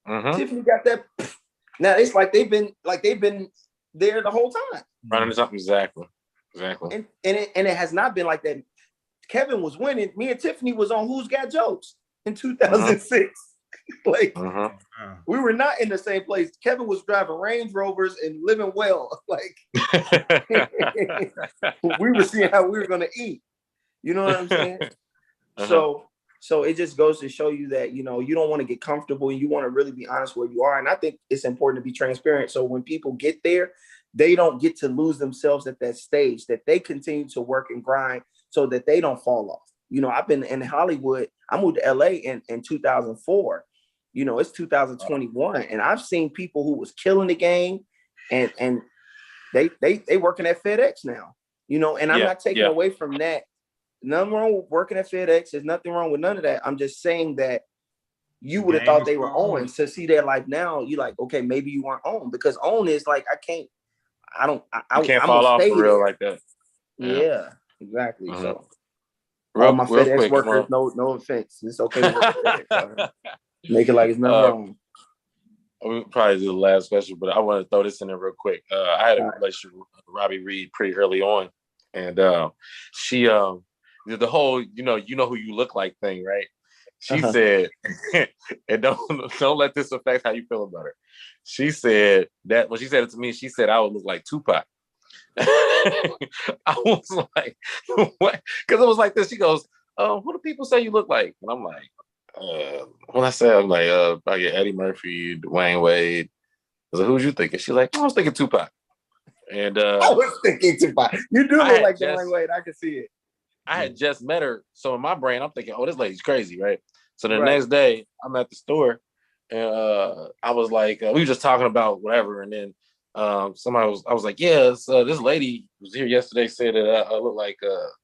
Tiffany got that. Now it's like they've been there the whole time. Running something exactly. And it has not been like that. Kevin was winning. Me and Tiffany was on Who's Got Jokes in 2006. Like we were not in the same place. Kevin was driving Range Rovers and living well. Like we were seeing how we were gonna eat. You know what I'm saying? So it just goes to show you that, you don't want to get comfortable and you want to really be honest where you are. And I think it's important to be transparent. So when people get there, they don't get to lose themselves at that stage, that they continue to work and grind so that they don't fall off. I've been in Hollywood. I moved to LA in 2004. It's 2021. And I've seen people who was killing the game and they working at FedEx now, and I'm not taking away from that. Nothing wrong with working at FedEx. There's nothing wrong with none of that. I'm just saying that you would have thought they were on to see their life now. You like, okay, maybe you weren't on, because on is like, I can't fall off for real like that. Yeah, exactly. So all my FedEx quick, workers, no offense. It's okay to work at FedEx. Make it like it's nothing wrong. We'll probably do the last question, but I want to throw this in there real quick. I had a relationship with Robbie Reed pretty early on, and she the whole you know who you look like thing, right? She said, and don't let this affect how you feel about her. She said that when she said it to me, she said I would look like Tupac. I was like, what? Because it was like this. She goes, who do people say you look like? And I'm like, when I said, I'm like, Eddie Murphy, Dwayne Wade. I was like, who's you thinking? She's like, I was thinking Tupac. And I was thinking Tupac. You do look like Dwayne Wade. I can see it. I had just met her, so in my brain, I'm thinking, oh, this lady's crazy, right? So the next day, I'm at the store, and I was like, we were just talking about whatever, and then I was like, yeah, this lady was here yesterday, said that I look like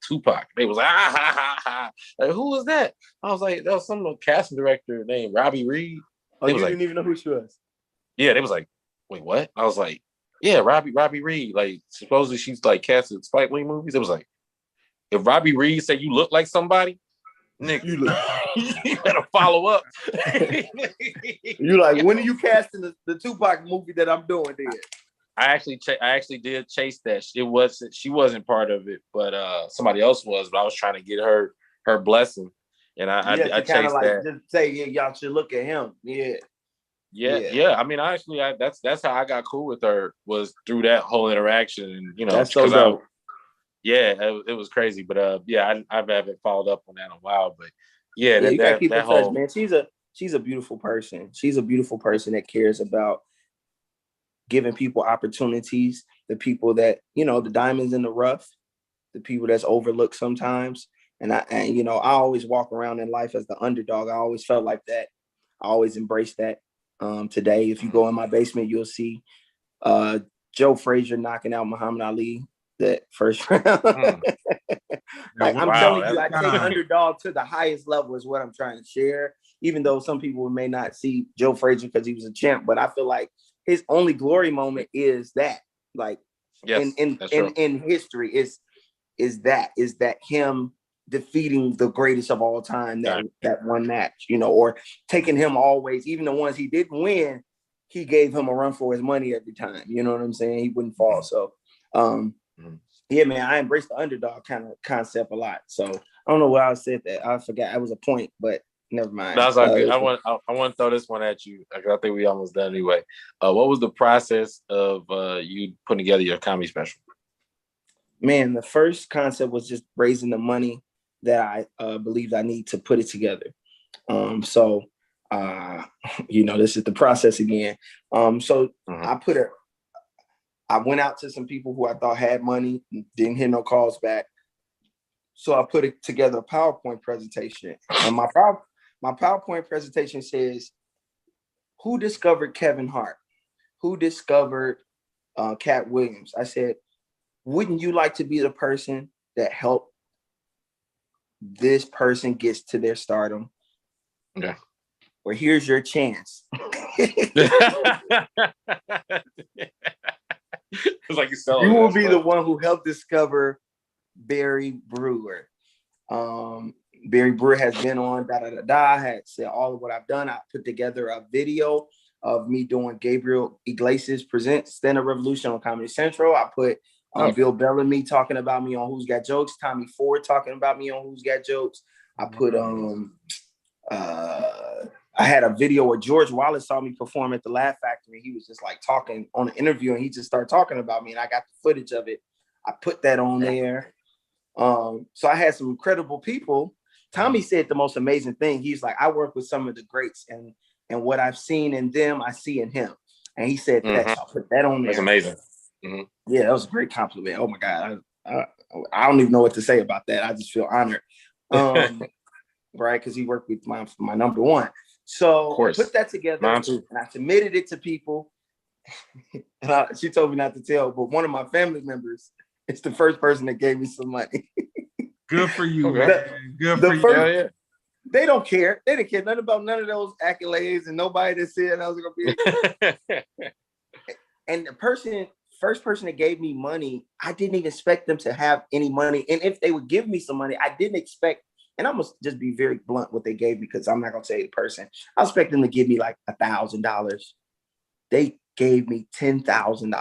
Tupac. They was like, ha. Like, who was that? I was like, that was some casting director named Robbie Reed. Oh, you didn't even know who she was? Yeah, they was like, wait, what? I was like, yeah, Robbie Reed. Like, supposedly she's like casted Spike Lee movies. It was like, if Robbie Reed said you look like somebody, nigga, you better follow up. You like, when are you casting the Tupac movie that I'm doing there? I actually did chase that. She wasn't part of it, but somebody else was. But I was trying to get her blessing, and I chased that. Just say, yeah, y'all should look at him. Yeah. I mean, that's how I got cool with her, was through that whole interaction, and that's so dope. It was crazy, but I haven't followed up on that in a while, but you gotta keep in touch, man. She's a beautiful person. She's a beautiful person that cares about giving people opportunities, the people that, the diamonds in the rough, the people that's overlooked sometimes. And I always walk around in life as the underdog. I always felt like that. I always embraced that. Today, if you go in my basement, you'll see Joe Frazier knocking out Muhammad Ali that first round. Like, I'm telling you, I take underdog to the highest level is what I'm trying to share. Even though some people may not see Joe Frazier because he was a champ, but I feel like his only glory moment is that, like, in history is that him defeating the greatest of all time, that one match, or taking him always, even the ones he didn't win, he gave him a run for his money every time. You know what I'm saying? He wouldn't fall. So, yeah, man, I embrace the underdog kind of concept a lot. So I don't know why I said that. I forgot. It was a point, but never mind. That's all good. I want to throw this one at you. I think we almost done anyway. What was the process of you putting together your comedy special? Man, the first concept was just raising the money that I believed I need to put it together. So this is the process again. I went out to some people who I thought had money, didn't hear no calls back. So I put it together a PowerPoint presentation. And my PowerPoint presentation says, who discovered Kevin Hart? Who discovered Cat Williams. I said, wouldn't you like to be the person that helped this person gets to their stardom? Yeah. Well, here's your chance. It's like you will be the one who helped discover Barry Brewer. Barry Brewer has been on I had said all of what I've done. I put together a video of me doing Gabriel Iglesias Presents Stand Up Revolution on Comedy Central. I put Bill Bellamy talking about me on Who's Got Jokes, Tommy Ford talking about me on Who's Got Jokes. I put I had a video where George Wallace saw me perform at the Laugh Factory. He was just like talking on an interview, and he just started talking about me, and I got the footage of it. I put that on there. So I had some incredible people. Tommy said the most amazing thing. He's like, I work with some of the greats, and what I've seen in them, I see in him. And he said that. So I put that on there. That's amazing. Yeah, that was a great compliment. Oh my God. I don't even know what to say about that. I just feel honored. Right? Because he worked with my number one. So I put that together and I submitted it to people. And she told me not to tell, but one of my family members is the first person that gave me some money. Good for you, man. Good for you. They don't care. They didn't care nothing about none of those accolades, and nobody that said I was gonna be. And the first person that gave me money, I didn't even expect them to have any money. And if they would give me some money, I didn't expect. And I must just be very blunt what they gave me, because I'm not gonna say the person. I expect them to give me like $1,000. They gave me $10,000.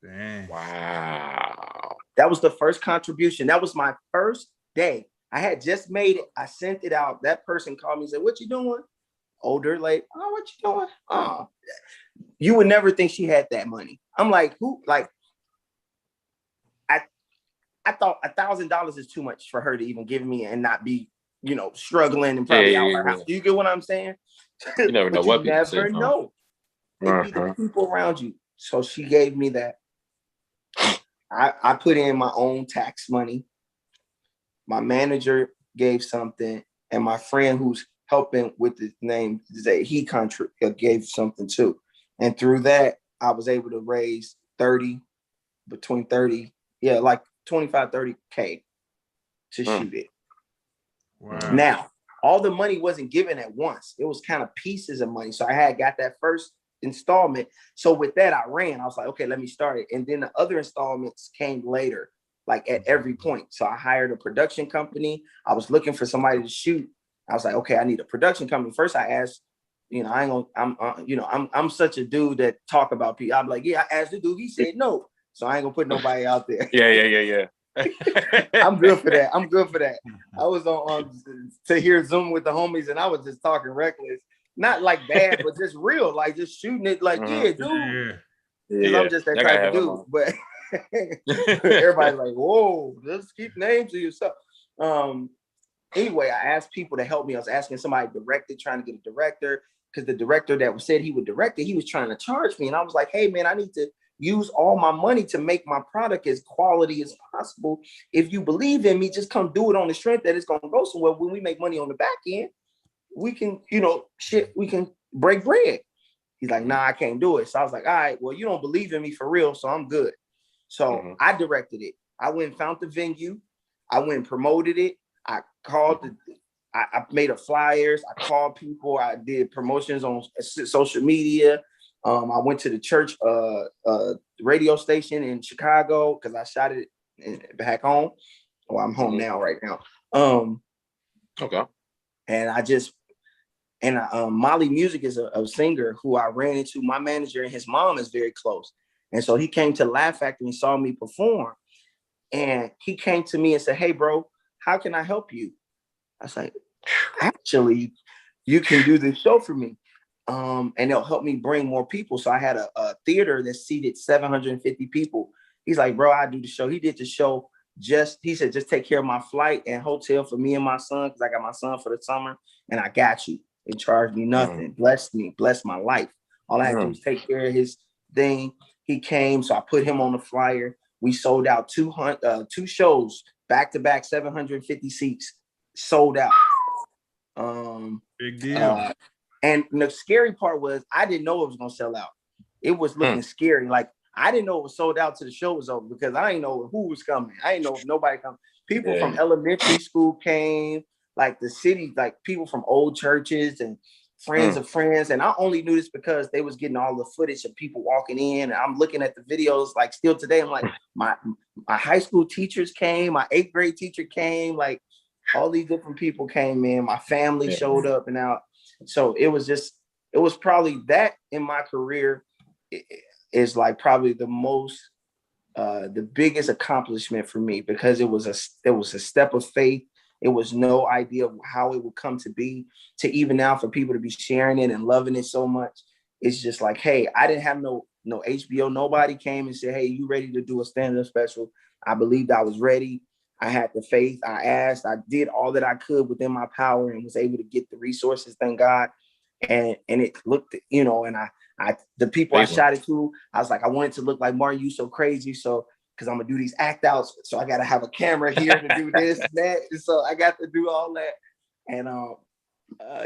Dang. Wow. That was the first contribution. That was my first day. I had just made it. I sent it out. That person called me and said, "What you doing?" Older, like, "Oh, what you doing?" Oh, you would never think she had that money. I'm like, who? Like, I thought $1,000 is too much for her to even give me and not be, struggling and probably out her house. Do you get what I'm saying? You never know what people say. Never know. It be the people around you. So she gave me that. I put in my own tax money. My manager gave something, and my friend who's helping with the name, he gave something too. And through that, I was able to raise between 30, like 25, 30K to shoot it. Wow. Now, all the money wasn't given at once. It was kind of pieces of money. So I had got that first installment. So with that, I was like, okay, let me start it. And then the other installments came later, like at every point. So I hired a production company. I was looking for somebody to shoot. I was like, okay, I need a production company. First, I asked, I'm such a dude that talk about people. I'm like, yeah, I asked the dude. He said no. So I ain't gonna put nobody out there. Yeah. I'm good for that. I was on to hear Zoom with the homies, and I was just talking reckless. Not like bad, but just real, like just shooting it like, yeah, dude. Because I'm just that type of dude. But everybody's like, whoa, just keep names to yourself. Anyway, I asked people to help me. I was asking somebody directed, trying to get a director, because the director that said he would direct it, he was trying to charge me. And I was like, hey, man, I need to use all my money to make my product as quality as possible. If you believe in me, just come do it on the strength that it's going to go somewhere. When we make money on the back end, we can, we can break bread. He's like, nah, I can't do it. So I was like, all right, well, you don't believe in me for real, so I'm good. So I directed it. I went and found the venue. I went and promoted it. I called I made flyers. I called people. I did promotions on social media. I went to the church radio station in Chicago because I shot it back home. Well, I'm home now, right now. Okay. And Molly Music is a singer who I ran into. My manager and his mom is very close. And so he came to Laugh Factory and saw me perform. And he came to me and said, hey, bro, how can I help you? I was like, actually, you can do this show for me. And it'll help me bring more people. So I had a theater that seated 750 people. He's like, bro, I do the show. He did the show. He said, just take care of my flight and hotel for me and my son, because I got my son for the summer, and I got you. It charged me nothing. Blessed me, blessed my life. All I had to do was take care of his thing. He came, so I put him on the flyer. We sold out 2 shows, back-to-back, 750 seats, sold out. Big deal. And the scary part was I didn't know it was going to sell out. It was looking scary. Like I didn't know it was sold out till the show was over because I didn't know who was coming. I didn't know if nobody come. People from elementary school came, like the city, like people from old churches and friends of friends. And I only knew this because they was getting all the footage of people walking in. And I'm looking at the videos like still today. I'm like, my high school teachers came, my 8th grade teacher came, like all these different people came in. My family showed up and out. So it was probably that in my career is like probably the most, the biggest accomplishment for me because it was a step of faith. It was no idea of how it would come to be, to even now for people to be sharing it and loving it so much. It's just like, hey, I didn't have no HBO. Nobody came and said, hey, you ready to do a stand-up special? I believed I was ready. I had the faith. I asked. I did all that I could within my power and was able to get the resources, thank God. And it looked, and the people I shot it to, I was like, I wanted to look like Martin, you so crazy. So, because I'm gonna do these act outs. So I gotta have a camera here to do this and that. And so I got to do all that. And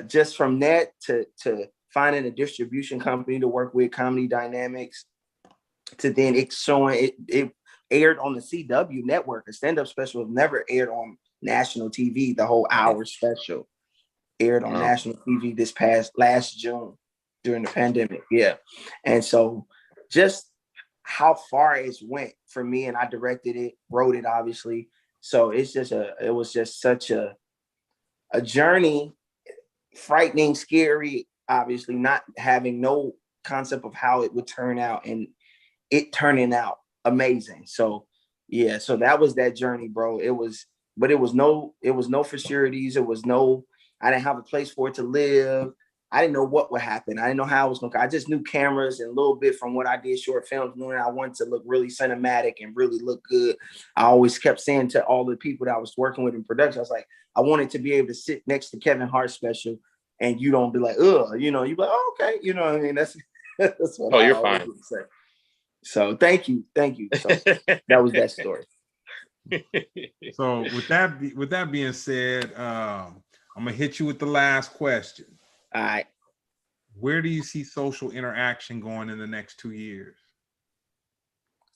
just from that to finding a distribution company to work with, Comedy Dynamics, to then it showing it aired on the CW network. A stand-up special was never aired on national TV. The whole hour special aired on national TV last June during the pandemic. Yeah. And so just how far it's went for me, and I directed it, wrote it, obviously. So it was just such a journey, frightening, scary, obviously, not having no concept of how it would turn out and it turning out amazing. So yeah, so that was that journey, bro. It was no for sureties. I didn't have a place for it to live. I didn't know what would happen. I didn't know how it was going to go. I just knew cameras and a little bit from what I did short films, knowing I wanted to look really cinematic and really look good. I always kept saying to all the people that I was working with in production, I was like, I wanted to be able to sit next to Kevin Hart's special and you don't be like, ugh, you're like, oh, okay. You know what I mean? That's what you're fine. Say. So thank you. So that was that story. So with that being said, I'm gonna hit you with the last question. All right. Where do you see social interaction going in the next 2 years?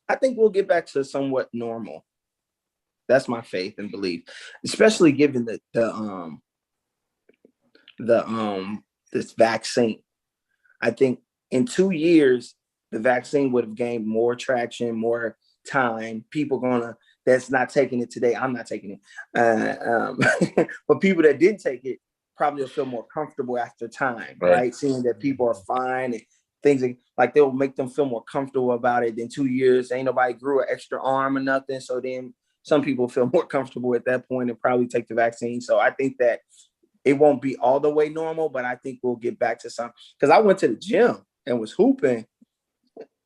I think we'll get back to somewhat normal. That's my faith and belief, especially given this vaccine. I think in 2 years, the vaccine would have gained more traction, more time. People that's not taking it today. I'm not taking it. But people that didn't take it probably will feel more comfortable after time, right? Seeing that people are fine and things like they'll make them feel more comfortable about it. In 2 years, ain't nobody grew an extra arm or nothing. So then some people feel more comfortable at that point and probably take the vaccine. So I think that it won't be all the way normal, but I think we'll get back to some. Because I went to the gym and was hooping.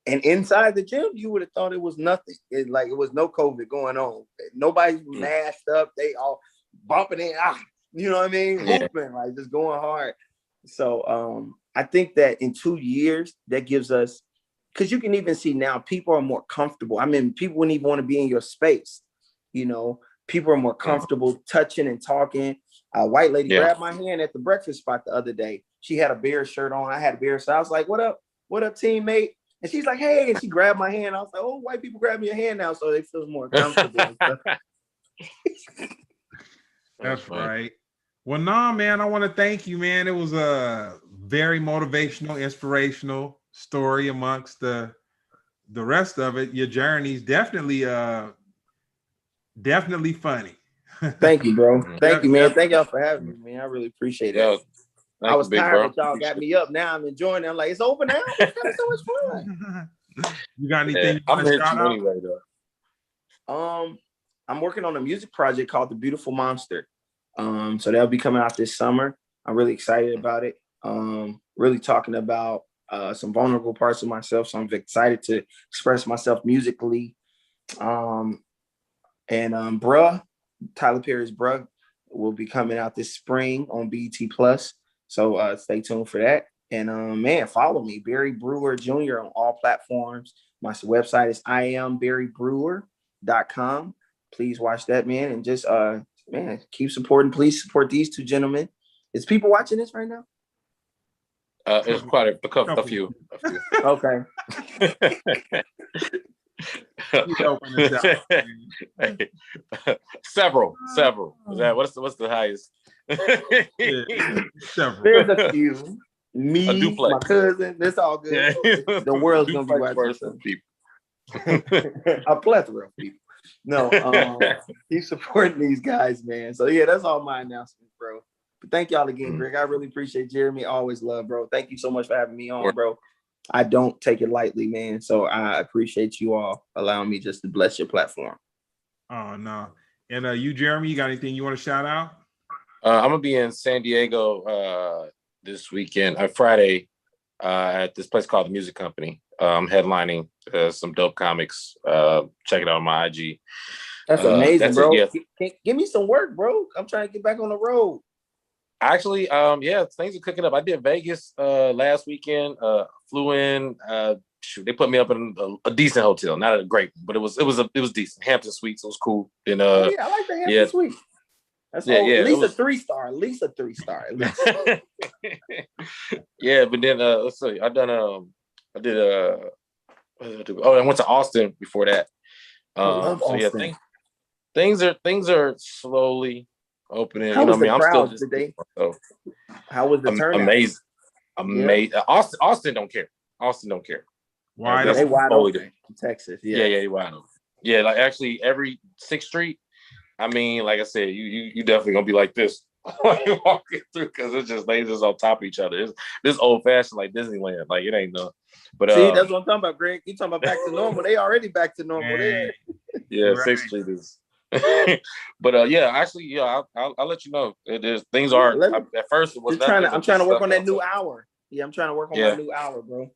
And inside the gym, you would have thought it was nothing. It was no COVID going on. Nobody's masked up. They all bumping in. You know what I mean? Yeah. Hooping, like just going hard. So I think that in 2 years, that gives us, because you can even see now people are more comfortable. I mean, people wouldn't even want to be in your space. People are more comfortable touching and talking. A white lady grabbed my hand at the breakfast spot the other day. She had a Bear shirt on. I had a Bear. So I was like, what up, teammate? And she's like, hey, and she grabbed my hand. I was like, oh, white people grab your hand now, so they feel more comfortable. That's right. Well, nah, man, I want to thank you, man. It was a very motivational, inspirational story amongst the rest of it. Your journey's definitely funny. Thank you, bro. Thank you, man. Thank y'all for having me, man. I really appreciate it. I was tired, but y'all got me up. Now I'm enjoying it. I'm like, it's over now. It's having so much fun. You got anything? I'm here anyway, though. I'm working on a music project called The Beautiful Monster. So that'll be coming out this summer. I'm really excited about it. Really talking about some vulnerable parts of myself. So I'm excited to express myself musically. And Bruh, Tyler Perry's Bruh, will be coming out this spring on BET Plus. So stay tuned for that. And man, follow me, Barry Brewer Jr. on all platforms. My website is iambbarrybrewer.com. Please watch that, man. And just keep supporting. Please support these two gentlemen. Is people watching this right now? It's quite a few. Okay. Several. What's the highest? Several. There's a few. Me, A duplex. my cousin. It's all good. Yeah. The world's gonna be watching some people. a plethora of people. No, keep supporting these guys, man. So yeah, that's all my announcements, bro. But thank y'all again, Greg. I really appreciate Jeremy. Always love, bro. Thank you so much for having me on, bro. I don't take it lightly, man. So I appreciate you all allowing me just to bless your platform. Oh no. And you, Jeremy, you got anything you want to shout out? I'm gonna be in San Diego this weekend, Friday, at this place called the Music Company. I'm headlining some dope comics. Check it out on my IG. That's amazing, bro. Yeah. Give me some work, bro. I'm trying to get back on the road. Actually, things are cooking up. I did Vegas last weekend. Flew in. They put me up in a decent hotel, not a great, but it was decent. Hampton Suites. It was cool. Then I like the Hampton Suites. That's at least a 3-star. At least a 3-star. Yeah, but then let's see. I went to Austin before that. Austin. Things are slowly opening. How was the I'm crowd still today? So how was the turnout? Amazing. Yeah. Austin don't care. Why? They wide open in Texas. Yeah, they wide open. Yeah, like actually every 6th Street. I mean, like I said, you definitely gonna be like this when you walking through because it's just lasers on top of each other. This old fashioned like Disneyland. Like it ain't no. But see, that's what I'm talking about, Greg. You talking about back to normal? They already back to normal. Yeah, right. 6th Street is. But actually, I'll let you know. It is things are at first it was I'm trying to work on that new hour. Yeah, I'm trying to work on my new hour, bro.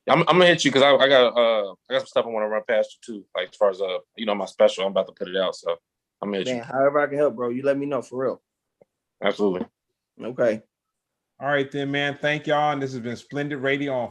I'm gonna hit you because I got some stuff I want to run past you too. Like as far as my special, I'm about to put it out, so I'm gonna hit you. However I can help, bro. You let me know for real. Absolutely. Okay. All right then, man. Thank y'all. And this has been Splendid Radio on